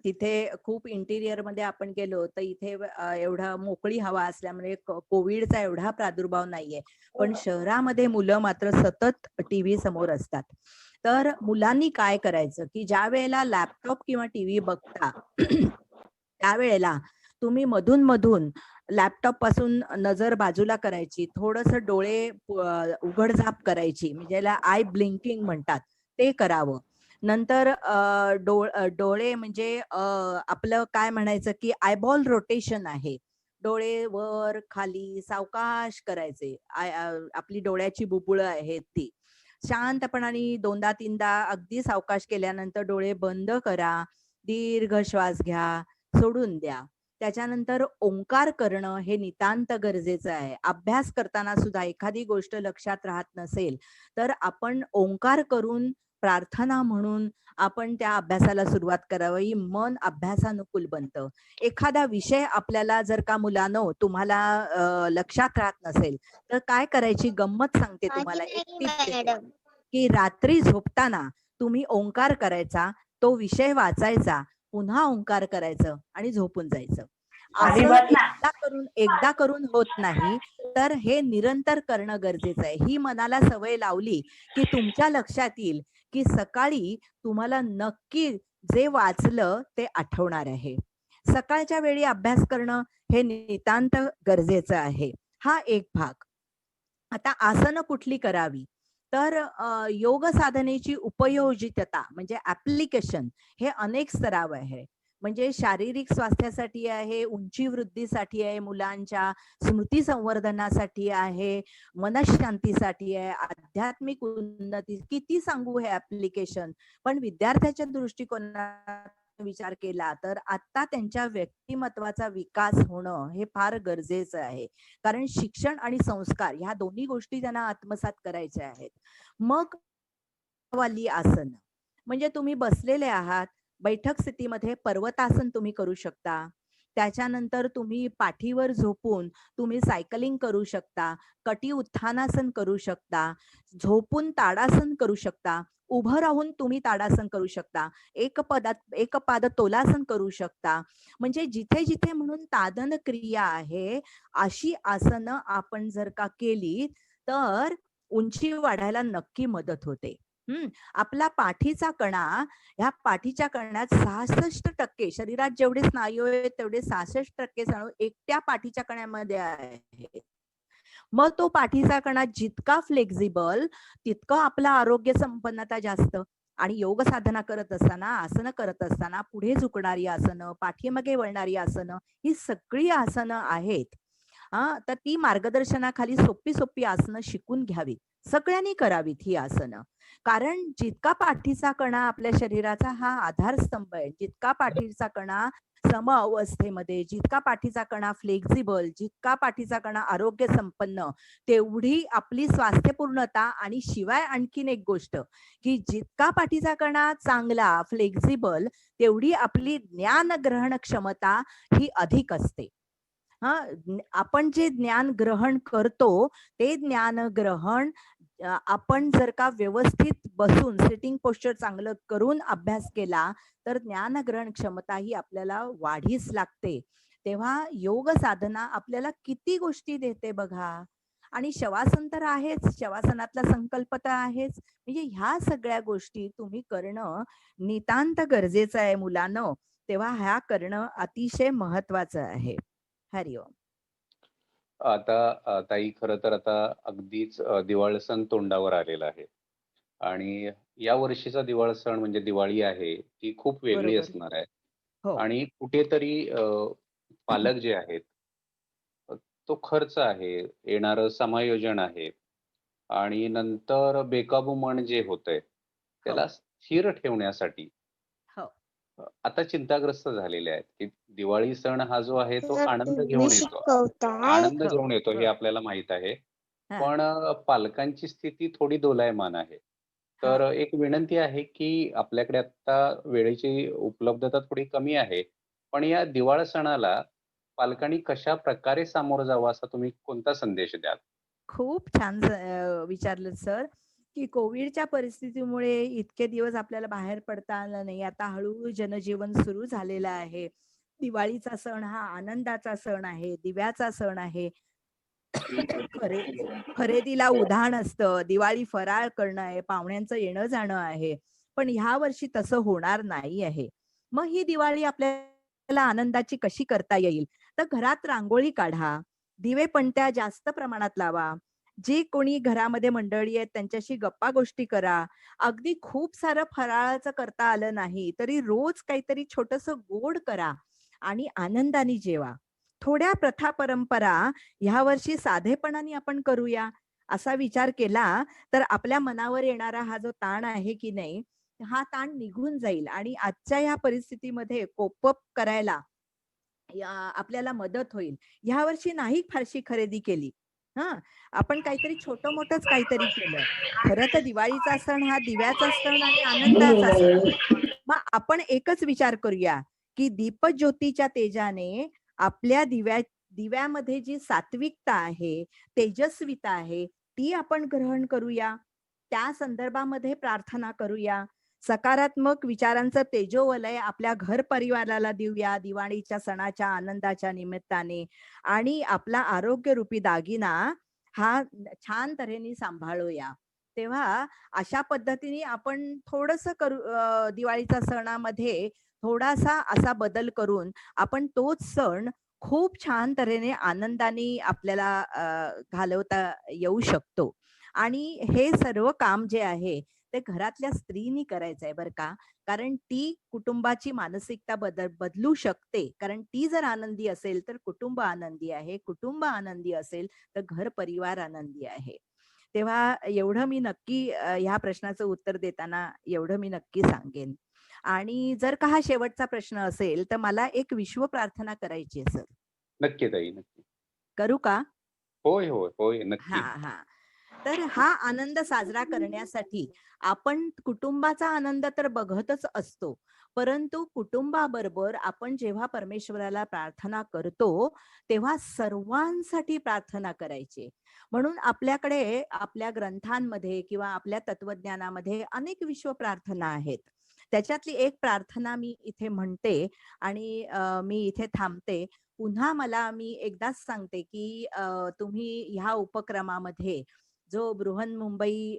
तिथे खूप इंटिरियर मध्ये आपण गेलो तर इथे एवढा मोकळी हवा असल्यामुळे कोविडचा एवढा प्रादुर्भाव नाहीये. पण शहरामध्ये मुलं मात्र सतत टीव्ही समोर असतात. तर मुलांनी काय करायचं, की ज्या वेळेला लॅपटॉप किंवा टीव्ही बघता त्यावेळेला तुम्ही मधून-मधून लॅपटॉप पासून नजर बाजूला करायची. थोडंसं डोळे उघड-झाप करायची. म्हणजे ज्याला आय ब्लिंकिंग म्हणतात, ते करावं. नंतर डोळे म्हणजे आपलं काय म्हणायचं, की आयबॉल रोटेशन आहे. डोळे वर, खाली सावकाश करायचे. आपली डोळ्याची बुबुळं आहेत ती. शांतपणाने 2दा-3दा अगदी सावकाश केल्यानंतर डोळे बंद करा. दीर्घ श्वास घ्या, सोडून द्या. त्याच्यानंतर ओंकार करणं हे नितांत गरजेचं आहे. अभ्यास करताना सुद्धा एखादी गोष्ट लक्षात राहत नसेल, तर आपण ओंकार करून, प्रार्थना म्हणून आपण त्या अभ्यासाला सुरुवात करावी. मन अभ्यासानुकूल बनतं. एखादा विषय आपल्याला जर का मुलांनो तुम्हाला लक्षात राहत नसेल, तर काय करायची गंमत सांगते तुम्हाला, एक नाही टिप देते, मॅडम. की रात्री झोपताना तुम्ही ओंकार करायचा, तो विषय वाचायचा, पुन्हा ओंकार करायचं आणि झोपून जायचं. असं एकदा करून होत नाही, तर हे निरंतर करणं गरजेचं आहे. ही मनाला सवय लावली, की तुमच्या लक्षात येईल, की सकाळी तुम्हाला नक्की जे वाचलं ते आठवणार आहे. सकाळच्या वेळी अभ्यास करणं हे नितांत गरजेचं आहे. हा एक भाग. आता आसनं कुठली करावी? तर योग साधनेची उपयोजितता म्हणजे ॲप्लिकेशन हे अनेक स्तरावर आहे. म्हणजे शारीरिक स्वास्थ्यासाठी आहे, उंची वृद्धीसाठी आहे, मुलांच्या स्मृती संवर्धनासाठी आहे, मनःशांतीसाठी आहे, आध्यात्मिक उन्नती किती सांगू हे ॲप्लिकेशन. पण विद्यार्थ्याच्या दृष्टिकोनात विचार केला तर आता त्यांच्या व्यक्तिमत्वाचा विकास होणं हे फार गरजेचं आहे. कारण शिक्षण आणि संस्कार ह्या दोन्ही गोष्टी त्यांना आत्मसात करायच्या आहेत. मग वाली आसन म्हणजे तुम्ही बसलेले आहात, बैठक स्थितीमध्ये पर्वतासन तुम्ही करू शकता. त्याच्यानंतर तुम्ही पाठीवर झोपून तुम्ही सायकलिंग करू शकता, कटी उत्थानासन करू शकता, झोपून ताडासन करू शकता, उभं राहून तुम्ही ताडासन करू शकता, एकपाद तोलासन करू शकता. म्हणजे जिथे-जिथे म्हणून ताडन क्रिया आहे, अशी आसनं आपण जर का केली, तर उंची वाढायला नक्की मदत होते. आपला पाठीचा कणा, ह्या पाठीच्या कण्यात 66% शरीरात जेवढे स्नायू आहेत, तेवढे 66% स्नायू एकट्या पाठीच्या कण्यामध्ये आहेत. मग तो पाठीचा कणा जितका फ्लेक्झिबल, तितकं आपलं आरोग्य संपन्नता जास्त. आणि योग साधना करत असताना, आसनं करत असताना पुढे झुकणारी आसनं, पाठीमागे वळणारी आसनं, ही सगळी आसनं आहेत. तर ती मार्गदर्शनाखाली सोपी-सोपी आसनं शिकून घ्यावीत. सगळ्यांनी करावीत ही आसनं. कारण जितका पाठीचा कणा आपल्या शरीराचा हा आधारस्तंभ आहे, जितका पाठीचा कणा सम अवस्थेमध्ये, जितका पाठीचा कणा फ्लेक्झिबल, जितका पाठीचा कणा आरोग्य संपन्न, तेवढी आपली स्वास्थ्यपूर्णता आणि शिवाय आणखीन एक गोष्ट, की जितका पाठीचा कणा चांगला, फ्लेक्झिबल, तेवढी आपली ज्ञान ग्रहण क्षमता ही अधिक असते. आपण जे ज्ञान ग्रहण करतो ते ज्ञान ग्रहण आपण जर का व्यवस्थित बसून सिटिंग पोस्चर चांगलं करून अभ्यास केला तर ज्ञान ग्रहण क्षमता ही आपल्याला वाढीस लागते. तेव्हा योग साधना आपल्याला किती गोष्टी देते बघा. आणि शवासन तर आहेच, शवासनातला संकल्प तर आहेच. म्हणजे ह्या सगळ्या गोष्टी तुम्ही करणं नितांत गरजेचं आहे मुलांनो. तेव्हा ह्या करणं अतिशय महत्वाचं आहे. हरिओम. आता ताई खरं तर आता अगदीच दिवाळी सण तोंडावर आलेला आहे आणि या वर्षीचा दिवाळी सण म्हणजे दिवाळी आहे, ती खूप वेगळी बरोबर. असणार आहे हो. आणि कुठेतरी पालक जे आहेत, अ, तो खर्च आहे, येणारं समायोजन आहे आणि नंतर बेकाबू मन जे होतंय, हो. त्याला स्थिर ठेवण्यासाठी हो. आता चिंताग्रस्त झालेले आहेत, की दिवाळी सण हा जो आहे तो आनंद मी घेऊन येतो. शिकवताय. आनंद हो. घेऊन येतो हे हो. आपल्याला माहीत आहे. हां. पण पालकांची स्थिती थोडी दोलायमान आहे. तर हां. एक विनंती आहे, की आपल्याकडे आता वेळेची उपलब्धता थोडी कमी आहे. पण या दिवाळ सणाला पालकांनी कशाप्रकारे सामोरं जावं असा तुम्ही कोणता संदेश द्याल? खूप छान विचारलं सर, की कोविडच्या परिस्थितीमुळे इतके दिवस आपल्याला बाहेर पडता आलं नाही. आता हळू जनजीवन सुरू झालेलं आहे. दिवाळीचा सण हा आनंदाचा सण आहे, दिव्याचा सण आहे. खरे खरेदीला उधाण असतं, दिवाळी फराळ करणं आहे, पाहुण्यांचं येणं-जाणं आहे. पण ह्या वर्षी तसं होणार नाही आहे. मग ही दिवाळी आपल्याला आनंदाची कशी करता येईल? तर घरात रांगोळी काढा, दिवे-पणत्या जास्त प्रमाणात लावा. जी कोणी घरामध्ये मंडळी आहेत त्यांच्याशी गप्पा-गोष्टी करा. अगदी खूप सारं फराळाचं करता आलं नाही, तरी रोज काहीतरी छोटंसं गोड करा आणि आनंदाने जेवा. थोड्या प्रथा परंपरा ह्यावर्षी साधेपणाने आपण करूया, असा विचार केला, तर आपल्या मनावर येणारा हा जो ताण आहे की नाही, हा ताण निघून जाईल आणि आजच्या ह्या परिस्थितीमध्ये कोप अप करायला आपल्याला मदत होईल. ह्यावर्षी नाही फारशी खरेदी केली. हां, आपण काहीतरी छोटं-मोठंच काहीतरी केलं. खरं तर दिवाळीचा सण हा दिव्याचा सण आणि आनंदाचा सण आहे. मग आपण एकच विचार करूया, की दीपज्योतीच्या तेजाने आपल्या दिव्यामध्ये जी सात्विकता आहे, तेजस्विता आहे, ती आपण ग्रहण करूया. त्या संदर्भामध्ये प्रार्थना करूया. सकारात्मक विचारांचं तेजोवलय आपल्या घर परिवाराला देऊया दिवाळीच्या सणाच्या आनंदाच्या निमित्ताने आणि आपला आरोग्यरूपी दागिना हा छान तऱ्हेने सांभाळूया. तेव्हा अशा पद्धतीने आपण थोडंसं दिवाळीच्या सणामध्ये थोडासा असा बदल करून आपण तोच सण खूप छान तऱ्हेने आनंदाने आपल्याला घालवता येऊ शकतो. आणि हे सर्व काम जे आहे ते घरातल्या स्त्रीनी करायचं आहे बरं का. कारण ती कुटुंबाची मानसिकता बदलू शकते. कारण ती जर आनंदी असेल तर कुटुंब आनंदी आहे. कुटुंब आनंदी असेल तर घर परिवार आनंदी आहे. तेव्हा एवढं मी नक्की ह्या प्रश्नाचं उत्तर देताना एवढं मी नक्की सांगेन. आणि जर का हा शेवटचा प्रश्न असेल तर मला एक विश्व प्रार्थना करायची आहे सर. नक्की ताई, नक्की. करू का? होय, होय, होय. नक्की. हां, हां. तर हा आनंद साजरा करण्यासाठी आपण कुटुंबाचा आनंद तर बघतच असतो. परंतु कुटुंबाबरोबर आपण जेव्हा परमेश्वराला प्रार्थना करतो, तेव्हा सर्वांसाठी प्रार्थना करायची. म्हणून आपल्याकडे आपल्या ग्रंथांमध्ये किंवा आपल्या तत्वज्ञानामध्ये अनेक विश्व प्रार्थना आहेत. त्याच्यातली एक प्रार्थना मी इथे म्हणते आणि मी इथे थांबते. पुन्हा मला मी एकदाच सांगते, की तुम्ही ह्या उपक्रमामध्ये जो बृहन्मुंबई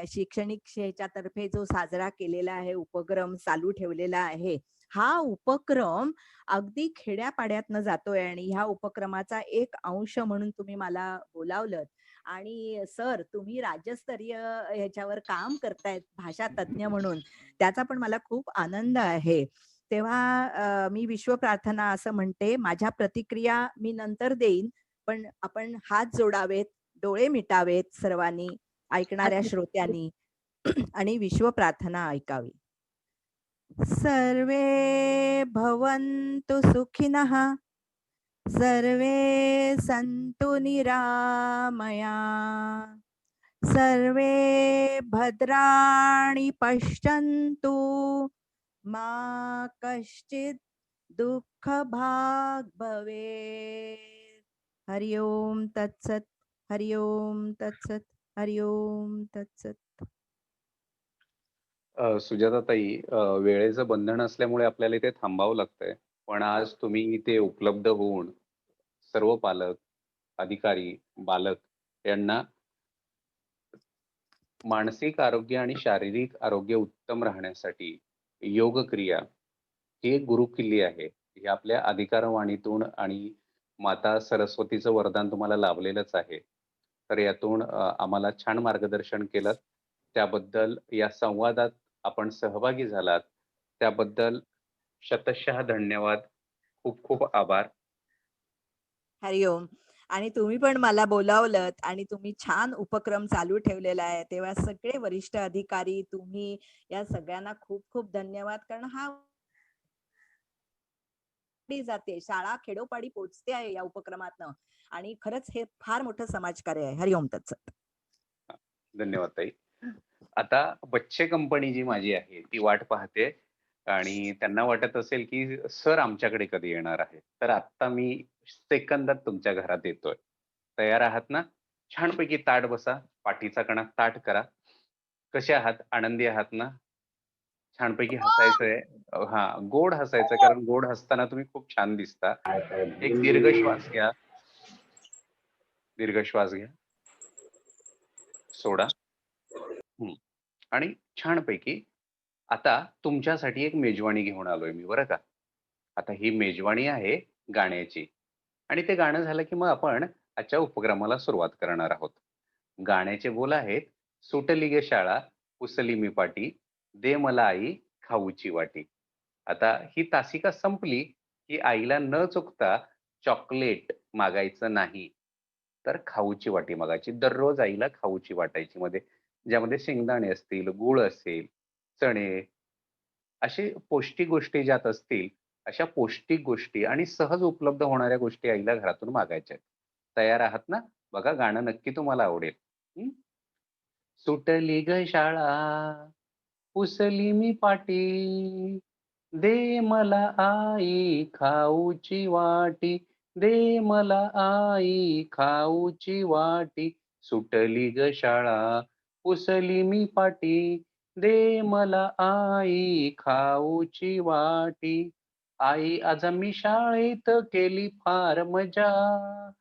शैक्षणिक ह्याच्यातर्फे जो साजरा केलेला आहे, उपक्रम चालू ठेवलेला आहे. हा उपक्रम अगदी खेड्यापाड्यातनं जातोय आणि ह्या उपक्रमाचा एक अंश म्हणून तुम्ही मला बोलावलंत. आणि सर तुम्ही राज्यस्तरीय ह्याच्यावर काम करतायत भाषा तज्ञ म्हणून. त्याचा पण मला खूप आनंद आहे. तेव्हा मी विश्व प्रार्थना असं म्हणते. माझ्या प्रतिक्रिया मी नंतर देईन. पण आपण हात जोडावेत, डोळे मिटावेत सर्वांनी, ऐकणाऱ्या श्रोत्यांनी आणि विश्व प्रार्थना ऐकावी. सर्वे भवन्तु सुखिनः, सर्वे सन्तु निरामया, सर्वे भद्राणि पश्यन्तु, मा कश्चित् दुःख दुःख भाग भवे. हरि ओम तत्सत. हरि ओम तत्सत. हरि ओम तत्सत. सुजाताताई, वेळेचं बंधन असल्यामुळे आपल्याला इथे थांबावं लागतंय. पण आज तुम्ही इथे उपलब्ध होऊन सर्व पालक, अधिकारी, बालक यांना मानसिक आरोग्य आणि शारीरिक आरोग्य उत्तम राहण्यासाठी योग क्रिया ही एक गुरुकिल्ली आहे. ही आपल्या अधिकारवाणीतून आणि माता सरस्वतीचं वरदान तुम्हाला लाभलेलंच आहे. तर यातून आम्हाला छान मार्गदर्शन केलंत. त्याबद्दल या संवादात आपण सहभागी झालात. त्याबद्दल शतशः धन्यवाद. खूप खूप आभार. हरि ओम. आणि तुम्ही पण मला बोलावलत आणि तुम्ही छान उपक्रम चालू ठेवलेला आहे. तेव्हा सगळे वरिष्ठ अधिकारी, तुम्ही या सगळ्यांना खूप खूप धन्यवाद. कारण हा पुढे जाते. शाळा खेडोपाडी पोहोचते आहे या उपक्रमातनं आणि खरंच हे फार मोठं समाजकार्य आहे. हरि ओम तत्सत. धन्यवाद ताई. आता बच्चे कंपनी जी माझी आहे ती वाट पाहते आणि त्यांना वाटत असेल की सर आमच्याकडे कधी येणार आहे. तर आत्ता मी सेकंदात तुमच्या घरात येतोय. तयार आहात ना? छानपैकी ताठ बसा. पाठीचा कणा ताठ करा. कसे आहात? आनंदी आहात ना? छानपैकी हसायचंय. हां, गोड हसायचं कारण गोड हसताना तुम्ही खूप छान दिसता. एक दीर्घ श्वास घ्या. दीर्घ श्वास घ्या. सोडा. हं. आणि छानपैकी आता तुमच्यासाठी एक मेजवानी घेऊन आलोय मी बरं का. आता ही मेजवानी आहे गाण्याची आणि ते गाणं झालं की मग आपण आजच्या उपक्रमाला सुरुवात करणार आहोत. गाण्याचे बोल आहेत, "सुटली ग शाळा, पुसली मी पाटी, दे मला आई खाऊची वाटी." आता ही तासिका संपली की आईला न चुकता चॉकलेट मागायचं नाही, तर खाऊची वाटी मागायची. दररोज आईला खाऊची वाटायची ज्यामध्ये शेंगदाणे असतील, गूळ असेल, चणे असे पौष्टिक गोष्टी ज्यात असतील, अशा पौष्टिक गोष्टी आणि सहज उपलब्ध होणाऱ्या गोष्टी आईला घरातून मागायच्या आहेत. तयार आहात ना? बघा गाणं नक्की तुम्हाला आवडेल. हं. सुटली ग शाळा, पुसली मी पाटी, दे मला आई खाऊची वाटी, दे मला आई खाऊची वाटी. सुटली ग शाळा, पुसली मी पाटी, दे मला आई खाऊची वाटी. आई आज आम्ही शाळेत केली फार मजा,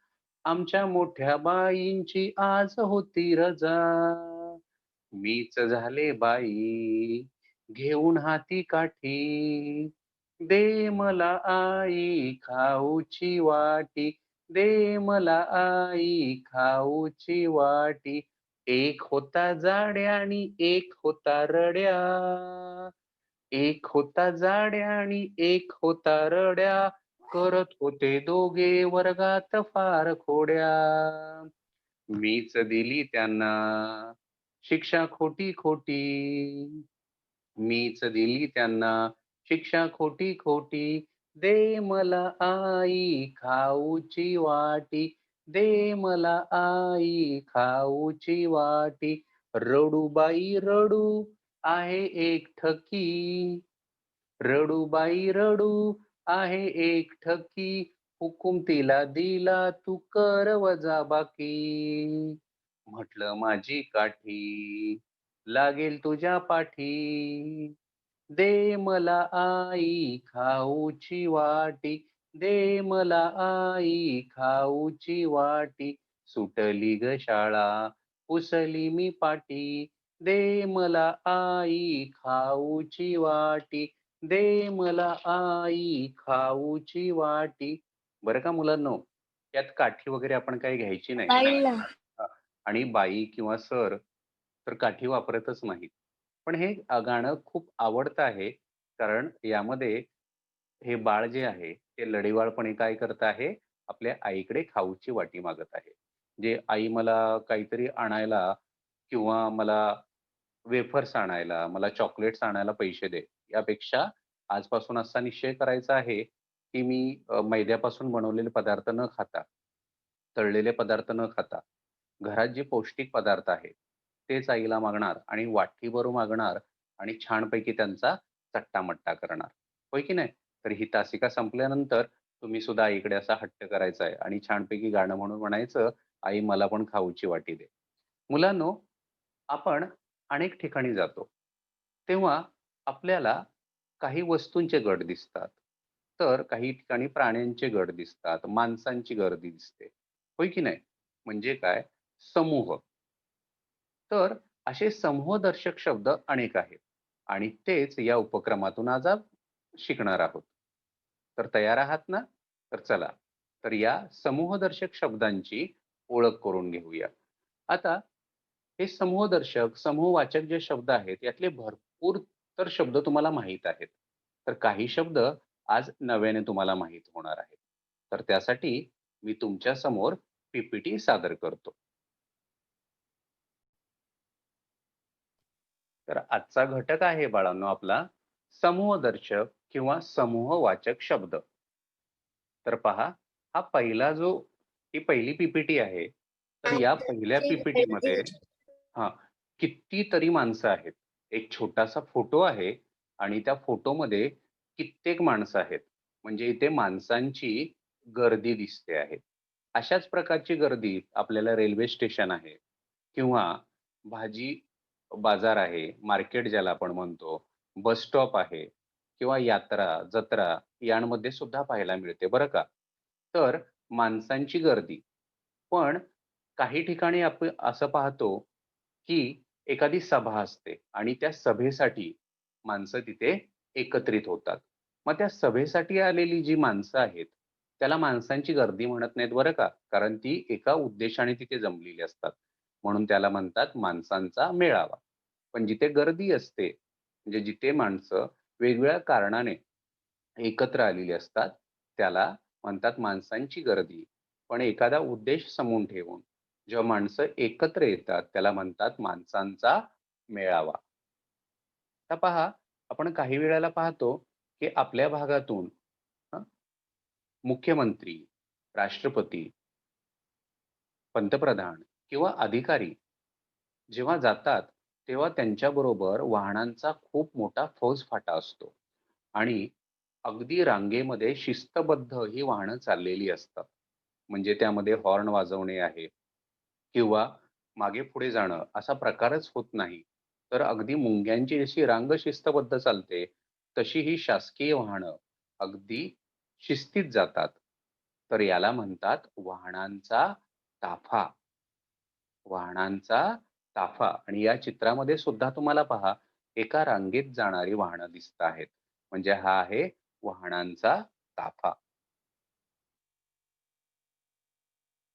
आमच्या मोठ्या बाईंची आज होती रजा. मीच झाले बाई घेऊन हाती काठी, दे मला आई खाऊची वाटी, दे मला आई खाऊची वाटी. एक होता जाड्या आणि एक होता रड्या, एक होता जाड्या आणि एक होता रड्या, करत होते दोघे वर्गात फार खोड्या. मीच दिली त्यांना शिक्षा खोटी खोटी, मीच दिली त्यांना शिक्षा खोटी खोटी. दे मला आई खाऊची वाटी, दे मला आई खाऊची वाटी. रडूबाई रडू आहे एक ठकी, रडूबाई रडू आहे एक ठकी. हुकूम तिला दिला तू कर वजाबाकी. म्हटलं माझी काठी लागेल तुझ्या पाठी, दे मला आई खाऊची वाटी, दे मला आई खाऊची वाटी. सुटली ग शाळा, पुसली मी पाटी, दे मला आई खाऊची वाटी, दे मला आई खाऊची वाटी. बरं का मुलांनो, यात काठी वगैरे आपण काही घ्यायची नाही. हां. आणि बाई किंवा सर तर काठी वापरतच नाहीत. पण हे गाणं खूप आवडतं आहे, कारण यामध्ये हे बाळ जे आहे, ते लढीवाळपणे काय करत आहे, आपल्या आईकडे खाऊची वाटी मागत आहे. जे आई मला काहीतरी आणायला किंवा मला वेफर्स आणायला, मला चॉकलेट्स आणायला पैसे दे. यापेक्षा आजपासून असा निश्चय करायचा आहे, की मी मैद्यापासून बनवलेले पदार्थ न खाता, तळलेले पदार्थ न खाता, घरात जे पौष्टिक पदार्थ आहेत, तेच आईला मागणार आणि वाटीभर मागणार आणि छानपैकी त्यांचा चट्टा-मट्टा करणार. होय की नाही? तर ही तासिका संपल्यानंतर तुम्ही सुद्धा आईकडे असा हट्ट करायचा आहे आणि छानपैकी गाणं म्हणून म्हणायचं, "आई मला पण खाऊची वाटी दे." मुलांनो, आपण अनेक ठिकाणी जातो. तेव्हा आपल्याला काही वस्तूंचे गट दिसतात. तर काही ठिकाणी प्राण्यांचे गट दिसतात, माणसांची गर्दी दिसते. होय की नाही? म्हणजे काय? समूह. तर असे समूहदर्शक शब्द अनेक आहेत आणि तेच या उपक्रमातून आज शिकणार आहोत. तर तयार आहात ना? तर चला. तर या समूहदर्शक शब्दांची ओळख करून घेऊया. आता हे समूहदर्शक, समूहवाचक जे शब्द आहेत, यातले भरपूर तर शब्द तुम्हाला माहीत आहेत. तर काही शब्द आज नव्याने तुम्हाला माहीत होणार आहेत. तर त्यासाठी मी तुमच्या समोर पी सादर करतो. तर आजचा घटक आहे बाळांनो आपला समूहदर्शक किंवा समूहवाचक शब्द. तर पहा, हा पहिला जो ही पहिली पी आहे. तर या पहिल्या पी-पी-टीमध्ये हां, कितीतरी माणसं आहेत. एक छोटासा फोटो आहे आणि त्या फोटोमध्ये कित्येक माणसं आहेत. म्हणजे इथे माणसांची गर्दी दिसते आहे. अशाच प्रकारची गर्दी आपल्याला रेल्वे स्टेशन आहे किंवा भाजी बाजार आहे, मार्केट ज्याला आपण म्हणतो, बस स्टॉप आहे किंवा यात्रा, जत्रा यांमध्ये सुद्धा पाहायला मिळते बरं का. तर माणसांची गर्दी. पण काही ठिकाणी आपण असं पाहतो, की एखादी सभा असते आणि त्या सभेसाठी माणसं तिथे एकत्रित होतात. मग त्या सभेसाठी आलेली जी माणसं आहेत, त्याला माणसांची गर्दी म्हणत नाहीत बरं का. कारण ती एका उद्देशाने तिथे जमलेली असतात. म्हणून त्याला म्हणतात माणसांचा मेळावा. पण जिथे गर्दी असते, म्हणजे जिथे माणसं वेगवेगळ्या कारणाने एकत्र आलेली असतात, त्याला म्हणतात माणसांची गर्दी. पण एखादा उद्देश समोर ठेवून जेव्हा माणसं एकत्र येतात, त्याला म्हणतात माणसांचा मेळावा. आता पहा, आपण काही वेळेला पाहतो, की आपल्या भागातून हं, मुख्यमंत्री, राष्ट्रपती, पंतप्रधान किंवा अधिकारी जेव्हा जातात, तेव्हा त्यांच्याबरोबर वाहनांचा खूप मोठा फौजफाटा असतो आणि अगदी रांगेमध्ये शिस्तबद्ध ही वाहनं चाललेली असतात. म्हणजे त्यामध्ये हॉर्न वाजवणे आहे किंवा मागे-पुढे जाणं असा प्रकारच होत नाही. तर अगदी मुंग्यांची जशी रांग शिस्तबद्ध चालते, तशी ही शासकीय वाहनं अगदी शिस्तीत जातात. तर याला म्हणतात वाहनांचा ताफा. वाहनांचा ताफा आणि या चित्रामध्ये सुद्धा तुम्हाला पहा, एका रांगेत जाणारी वाहनं दिसत आहेत. म्हणजे हा आहे वाहनांचा ताफा.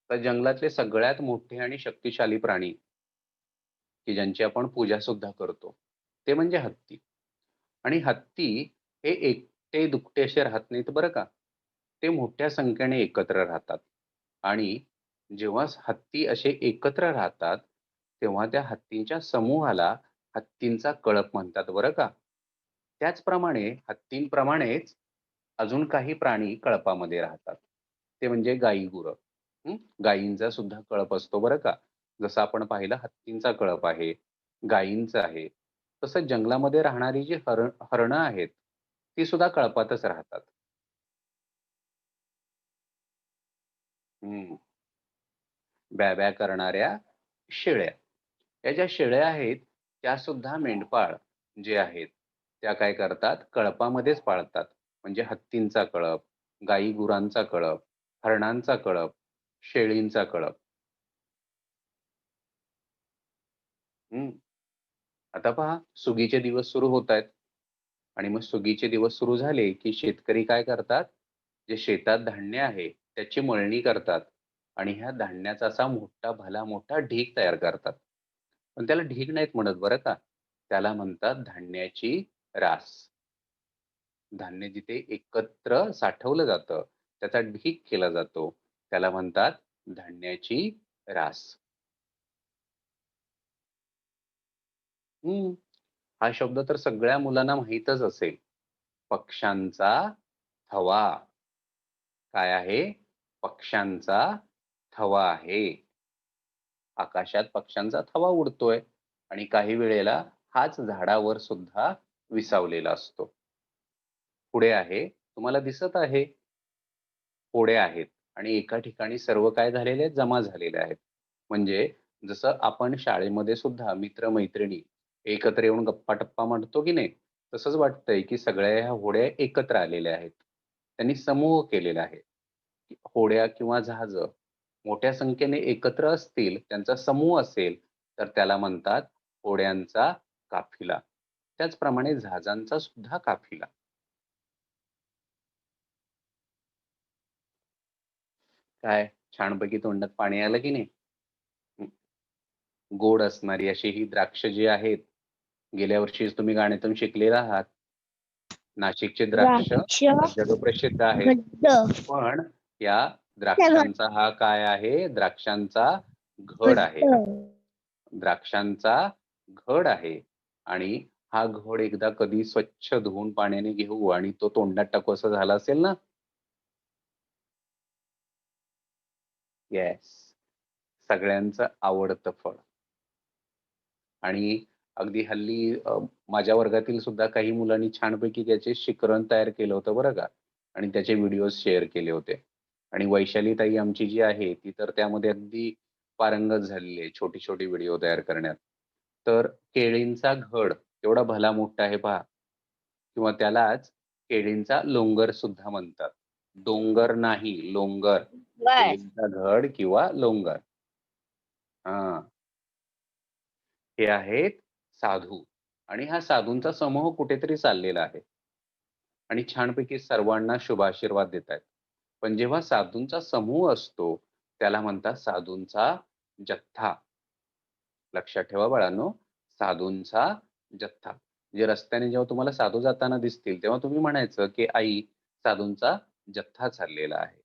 तर जंगलातले सगळ्यात मोठे आणि शक्तिशाली प्राणी, की ज्यांची आपण पूजा सुद्धा करतो, ते म्हणजे हत्ती. आणि हत्ती हे एकटे दुकटे असे राहत नाहीत बरं का. ते मोठ्या संख्येने एकत्र राहतात आणि जेव्हा हत्ती असे एकत्र राहतात, तेव्हा त्या हत्तींच्या समूहाला हत्तींचा कळप म्हणतात बरं का. त्याचप्रमाणे हत्तींप्रमाणेच अजून काही प्राणी कळपामध्ये राहतात. ते म्हणजे गाई-गुरं. गायींचा सुद्धा कळप असतो बरं का. जसं आपण पाहिलं हत्तींचा कळप आहे, गायींचा आहे. तसंच जंगलामध्ये राहणारी जी हरणं आहेत, ती सुद्धा कळपातच राहतात. हं. ब्या-ब्या करणाऱ्या शेळ्या. या ज्या शेळ्या आहेत, त्या सुद्धा मेंढपाळ जे आहेत, त्या काय करतात, कळपामध्येच पाळतात. म्हणजे हत्तींचा कळप, गाई-गुरांचा कळप, हरणांचा कळप, शेळींचा कळप. हं. आता पहा सुगीचे दिवस सुरू होत आहेत आणि मग सुगीचे दिवस सुरू झाले, की शेतकरी काय करतात, जे शेतात धान्य आहे, त्याची मळणी करतात आणि ह्या धान्याचा असा मोठा भला मोठा ढीग तयार करतात. पण त्याला ढीग नाहीत म्हणत बरं का. त्याला म्हणतात धान्याची रास. धान्य जिथे एकत्र साठवलं जातं, त्याचा ढीग केला जातो. त्याला म्हणतात धान्याची रास. हं. हा शब्द तर सगळ्या मुलांना माहीतच असेल. पक्ष्यांचा थवा. काय आहे? पक्ष्यांचा थवा आहे. आकाशात पक्ष्यांचा थवा उडतोय आणि काही वेळेला हाच झाडावर सुद्धा विसावलेला असतो. पुढे आहे तुम्हाला दिसत आहे होड्या आहेत आणि एका ठिकाणी सर्व काय झालेले आहेत, जमा झालेले आहेत. म्हणजे जसं आपण शाळेमध्ये सुद्धा मित्र-मैत्रिणी एकत्र येऊन गप्पा-टप्पा मारतो की नाही, तसंच वाटतंय की सगळ्या ह्या होड्या एकत्र आलेल्या आहेत. त्यांनी समूह केलेला आहे. होड्या किंवा जहाजं मोठ्या संख्येने एकत्र असतील, त्यांचा समूह असेल, तर त्याला म्हणतात होड्यांचा काफिला. त्याचप्रमाणे जहाजांचा सुद्धा काफिला. काय छानपैकी तोंडात पाणी आलं की नाही? हं. गोड असणारी अशी ही द्राक्ष जी आहेत, गेल्या वर्षीच तुम्ही गाण्यातून शिकलेला आहात. नाशिकचे द्राक्ष द्राक्ष जगप्रसिद्ध आहेत. घट्ट पण या द्राक्षांचा हा काय आहे? द्राक्षांचा घड आहे. द्राक्षांचा घड आहे आणि हा घड एकदा कधी स्वच्छ धुवून पाण्याने घेऊ आणि तो तोंडात टाकू असं झालं असेल ना? येस. सगळ्यांचं आवडतं फळ. आणि अगदी हल्ली माझ्या वर्गातील सुद्धा काही मुलांनी छानपैकी त्याचे शिकरण तयार केलं होतं बरं का आणि त्याचे व्हिडिओज शेअर केले होते. आणि वैशाली ताई आमची जी आहे ती तर त्यामध्ये अगदी पारंगत झालेली आहे छोटी-छोटी व्हिडिओ तयार करण्यात. तर केळींचा घड एवढा भला मोठा आहे पहा किंवा त्यालाच केळींचा लोंगर सुद्धा म्हणतात. डोंगर नाही, लोंगर. बर केळींचा घड किंवा लोंगर. हां. हे आहेत साधू आणि हा साधूंचा समूह कुठेतरी चाललेला आहे आणि छानपैकी सर्वांना शुभाशीर्वाद देत आहेत. पण जेव्हा साधूंचा समूह असतो, त्याला म्हणतात साधूंचा जथ्था. लक्षात ठेवा बाळांनो, साधूंचा जथ्था. म्हणजे रस्त्याने जेव्हा तुम्हाला साधू जाताना दिसतील, तेव्हा तुम्ही म्हणायचं, की "आई, साधूंचा जथ्था चाललेला आहे."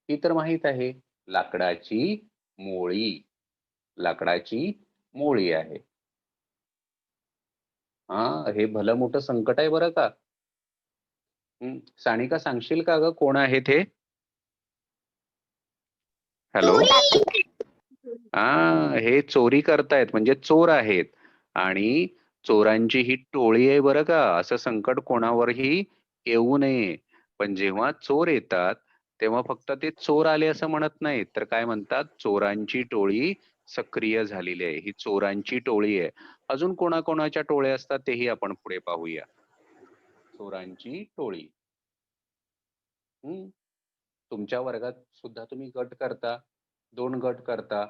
ही तर माहीत आहे. लाकडाची मोळी. लाकडाची मोळी आहे. हां, हे भलं मोठं संकट आहे बरं का. हं. सानिका सांगशील का गं कोण आहेत हे? हॅलो? हां, हे चोरी करतायत म्हणजे चोर आहेत आणि चोरांची ही टोळी आहे बरं का. असं संकट कोणावरही येऊ नये. पण जेव्हा चोर येतात, तेव्हा फक्त ते चोर आले असं म्हणत नाहीत, तर काय म्हणतात, चोरांची टोळी सक्रिय झालेली आहे. ही चोरांची टोळी आहे. अजून कोणाकोणाच्या टोळ्या असतात तेही आपण पुढे पाहूया. चोरांची टोळी. हं. तुमच्या वर्गात सुद्धा तुम्ही गट करता, 2 गट करता,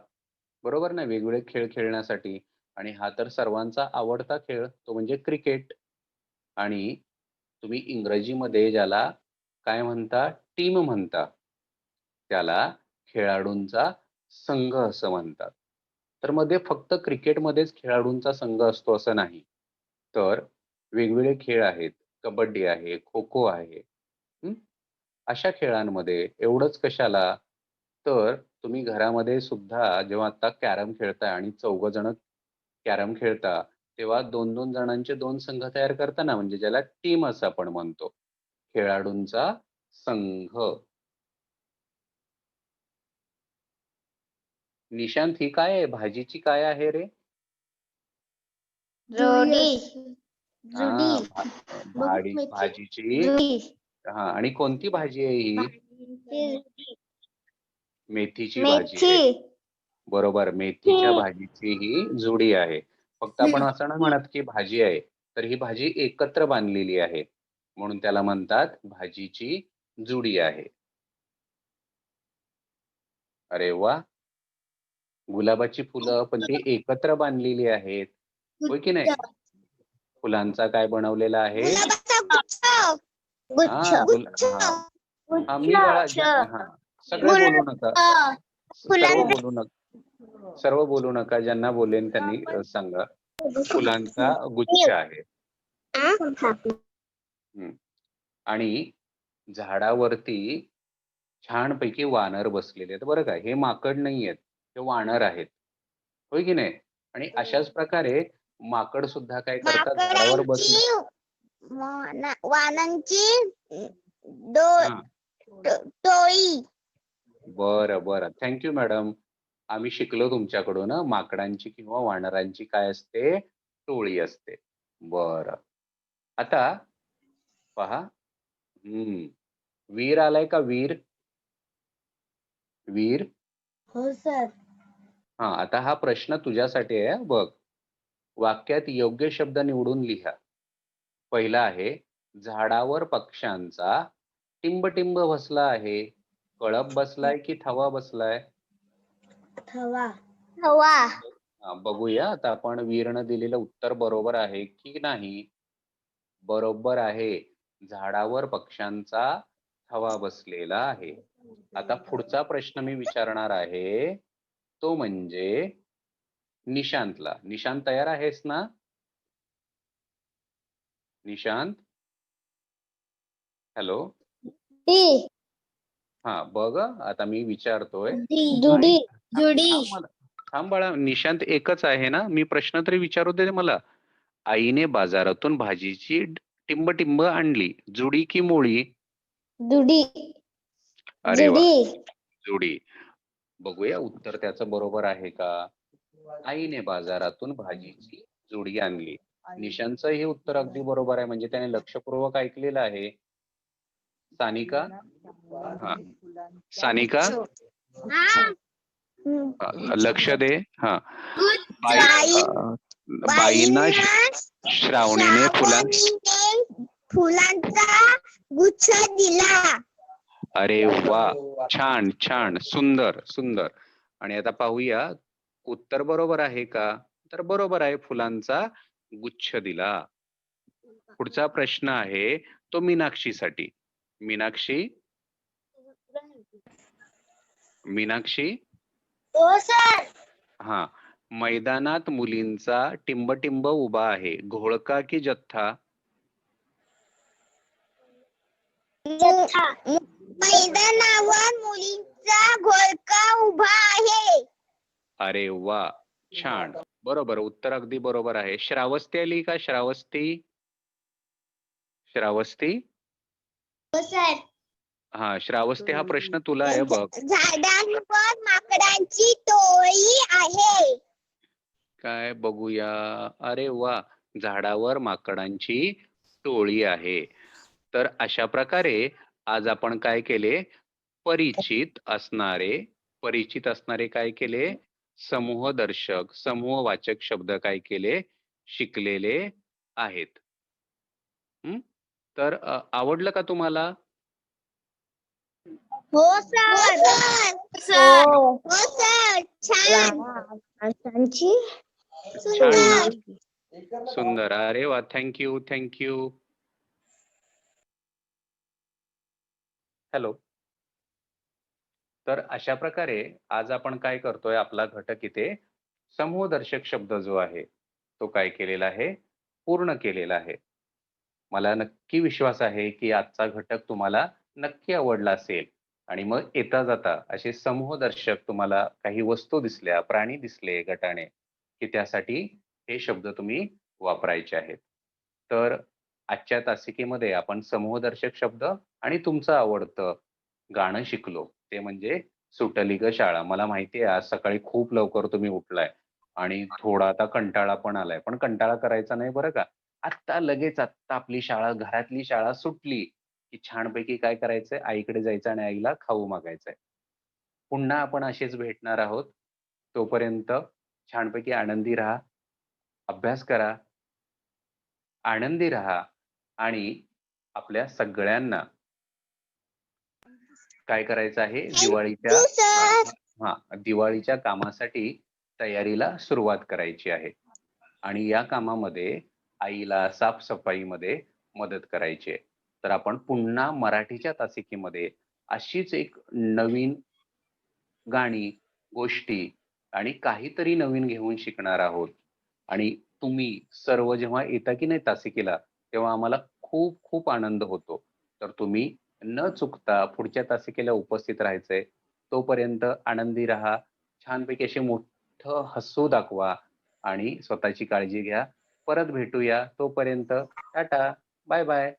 बरोबर ना? वेगवेगळे खेळ खेळण्यासाठी आणि हा तर सर्वांचा आवडता खेळ तो म्हणजे क्रिकेट आणि तुम्ही इंग्रजीमध्ये ज्याला काय म्हणता? टीम म्हणता. त्याला खेळाडूंचा संघ असं म्हणतात. तर मध्ये फक्त क्रिकेटमध्येच खेळाडूंचा संघ असतो असं नाही. तर वेगवेगळे खेळ आहेत. कबड्डी आहे, खो-खो आहे. हं. अशा खेळांमध्ये एवढंच कशाला, तर तुम्ही घरामध्ये सुद्धा जेव्हा आता कॅरम खेळताय आणि 4 जण कॅरम खेळता, तेव्हा 2-2 जणांचे 2 संघ तयार करता ना, म्हणजे ज्याला टीम असं आपण म्हणतो. खेळाडूंचा संघ. निशांत ही काय आहे? भाजीची काय आहे रे? जोडी हां, जुडी भाजीची जुडी हां आणि कोणती भाजी आहे ही? मेथीची भाजी मेथी आहे. बरोबर, मेथीच्या भाजीची ही जुडी आहे. फक्त आपण असं नाही म्हणत, की भाजी आहे. तर ही भाजी एकत्र बांधलेली आहे. म्हणून त्याला म्हणतात भाजीची जुडी आहे. अरे वाह! गुलाबाची फुलं पण ती एकत्र बांधलेली आहेत. होय की नाही? फुलांचा काय बनवलेला आहे? गुच्छ हां, हां. हां, मी बाळा हां. सगळे बोलू नका. सर्व फुलांचा बोलू नका. सर्व बोलू नका. ज्यांना बोलेन त्यांनी सांगा. फुलांचा गुच्छ आहे. हं. आणि झाडावरती छानपैकी वानर बसलेले आहेत बरं का. हे माकड नाहीयेत. हे वानर आहेत. होय की नाही? आणि अशाच प्रकारे माकड सुद्धा काय करतात झाडावर बसले वानांची दो हां. टोळी बरं, बरं. Thank you madam. आम्ही शिकलो तुमच्याकडून माकडांची किंवा वानरांची काय असते? टोळी असते. बरं. आता पहा. वीर आलाय का वीर? वीर. हो सर. हा, आता हा प्रश्न तुझ्यासाठी आहे हं, बघ. वाक्यात योग्य शब्द निवडून लिहा. पहिला आहे, झाडावर पक्ष्यांचा टिंबटिंब बसला आहे. कळप बसलाय की थवा बसलाय? हवा. हवा. बघूया आता आपण वीरनं दिलेलं उत्तर बरोबर आहे की नाही. बरोबर आहे. झाडावर पक्ष्यांचा थवा बसलेला आहे. आता पुढचा प्रश्न मी विचारणार आहे, तो म्हणजे निशांतला. निशांत तयार आहेस ना? निशांत? हॅलो. डी. हा, बघ आता मी विचारतोय. जुडी. थांब बाळा, निशांत एकच आहे ना? मी प्रश्न तरी विचारू दे मला. आईने बाजारातून भाजीची टिंब आणली. जुडी की मोळी? जुडी. अरे वा, जुडी. बघूया उत्तर त्याचं बरोबर आहे का. आईने बाजारातून भाजीची जुडी आणली. निशांतचं हे उत्तर अगदी बरोबर आहे, म्हणजे त्याने लक्षपूर्वक ऐकलेलं आहे. सानिका? हा, सानिका लक्ष दे. हा, बाईंना श्रावणीने फुलांचा गुच्छ दिला. अरे वा, छान छान, सुंदर सुंदर. आणि आता पाहूया उत्तर बरोबर आहे का. तर बरोबर आहे, फुलांचा गुच्छ दिला. पुढचा प्रश्न आहे तो मीनाक्षीसाठी. मीनाक्षी. मीनाक्षी. हो सर. हा, मैदानात मुलींचा टिंबटिंब उभा आहे. घोळका की जथ्था? मैदानावर मुलींचा घोळका उभा आहे. अरे वा, छान, बरोबर, उत्तर अगदी बरोबर आहे. श्रावस्ती आली का? श्रावस्ती. श्रावस्ती. हो सर. हा, श्रावस्ती, हा प्रश्न तुला आहे बघ. झाडांवर माकडांची टोळी आहे. काय बघूया. अरे वा, झाडावर माकडांची टोळी आहे. तर अशा प्रकारे आज आपण काय केले, परिचित असणारे काय केले, समूहदर्शक, समूहवाचक शब्द काय केले, शिकलेले आहेत. तर आवडलं का तुम्हाला? हो सर. हो सर. छान. सुंदर. अरे वा, थँक्यू थँक्यू. हॅलो. तर अशा प्रकारे आज आपण काय करतोय, आपला घटक इथे समूहदर्शक शब्द जो आहे तो काय केलेला आहे, पूर्ण केलेला आहे. मला नक्की विश्वास आहे की आजचा घटक तुम्हाला नक्की आवडला असेल. आणि मग येता जाता असे समूहदर्शक तुम्हाला काही वस्तू दिसल्या, प्राणी दिसले गटाने, की त्यासाठी हे शब्द तुम्ही वापरायचे आहेत. तर आजच्या तासिकेमध्ये आपण समूहदर्शक शब्द आणि तुमचं आवडतं गाणं शिकलो, ते म्हणजे सुटली ग शाळा. मला माहिती आहे आज सकाळी खूप लवकर तुम्ही उठलाय आणि थोडा आता कंटाळा पण आलाय, पण कंटाळा करायचा नाही बरं का. आत्ता आपली शाळा, घरातली शाळा सुटली की छानपैकी काय करायचंय, आईकडे जायचं आणि आईला खाऊ मागायचंय. पुन्हा आपण असेच भेटणार आहोत. तोपर्यंत छानपैकी आनंदी राहा, अभ्यास करा, आनंदी राहा आणि आपल्या सगळ्यांना काय करायचं आहे, दिवाळीच्या कामासाठी तयारीला सुरुवात करायची आहे. आणि या कामामध्ये आईला साफसफाईमध्ये मदत करायची आहे. तर आपण पुन्हा मराठीच्या तासिकेमध्ये अशीच एक नवीन गाणी, गोष्टी आणि काहीतरी नवीन घेऊन शिकणार आहोत. आणि तुम्ही सर्व जेव्हा येता की नाही तासिकेला, तेव्हा आम्हाला खूप खूप आनंद होतो. तर तुम्ही न चुकता पुढच्या तासिकेला उपस्थित राहायचंय. तोपर्यंत आनंदी राहा, छानपैकी असे मोठं हसू दाखवा आणि स्वतःची काळजी घ्या. परत भेटूया. तोपर्यंत टाटा, बाय बाय.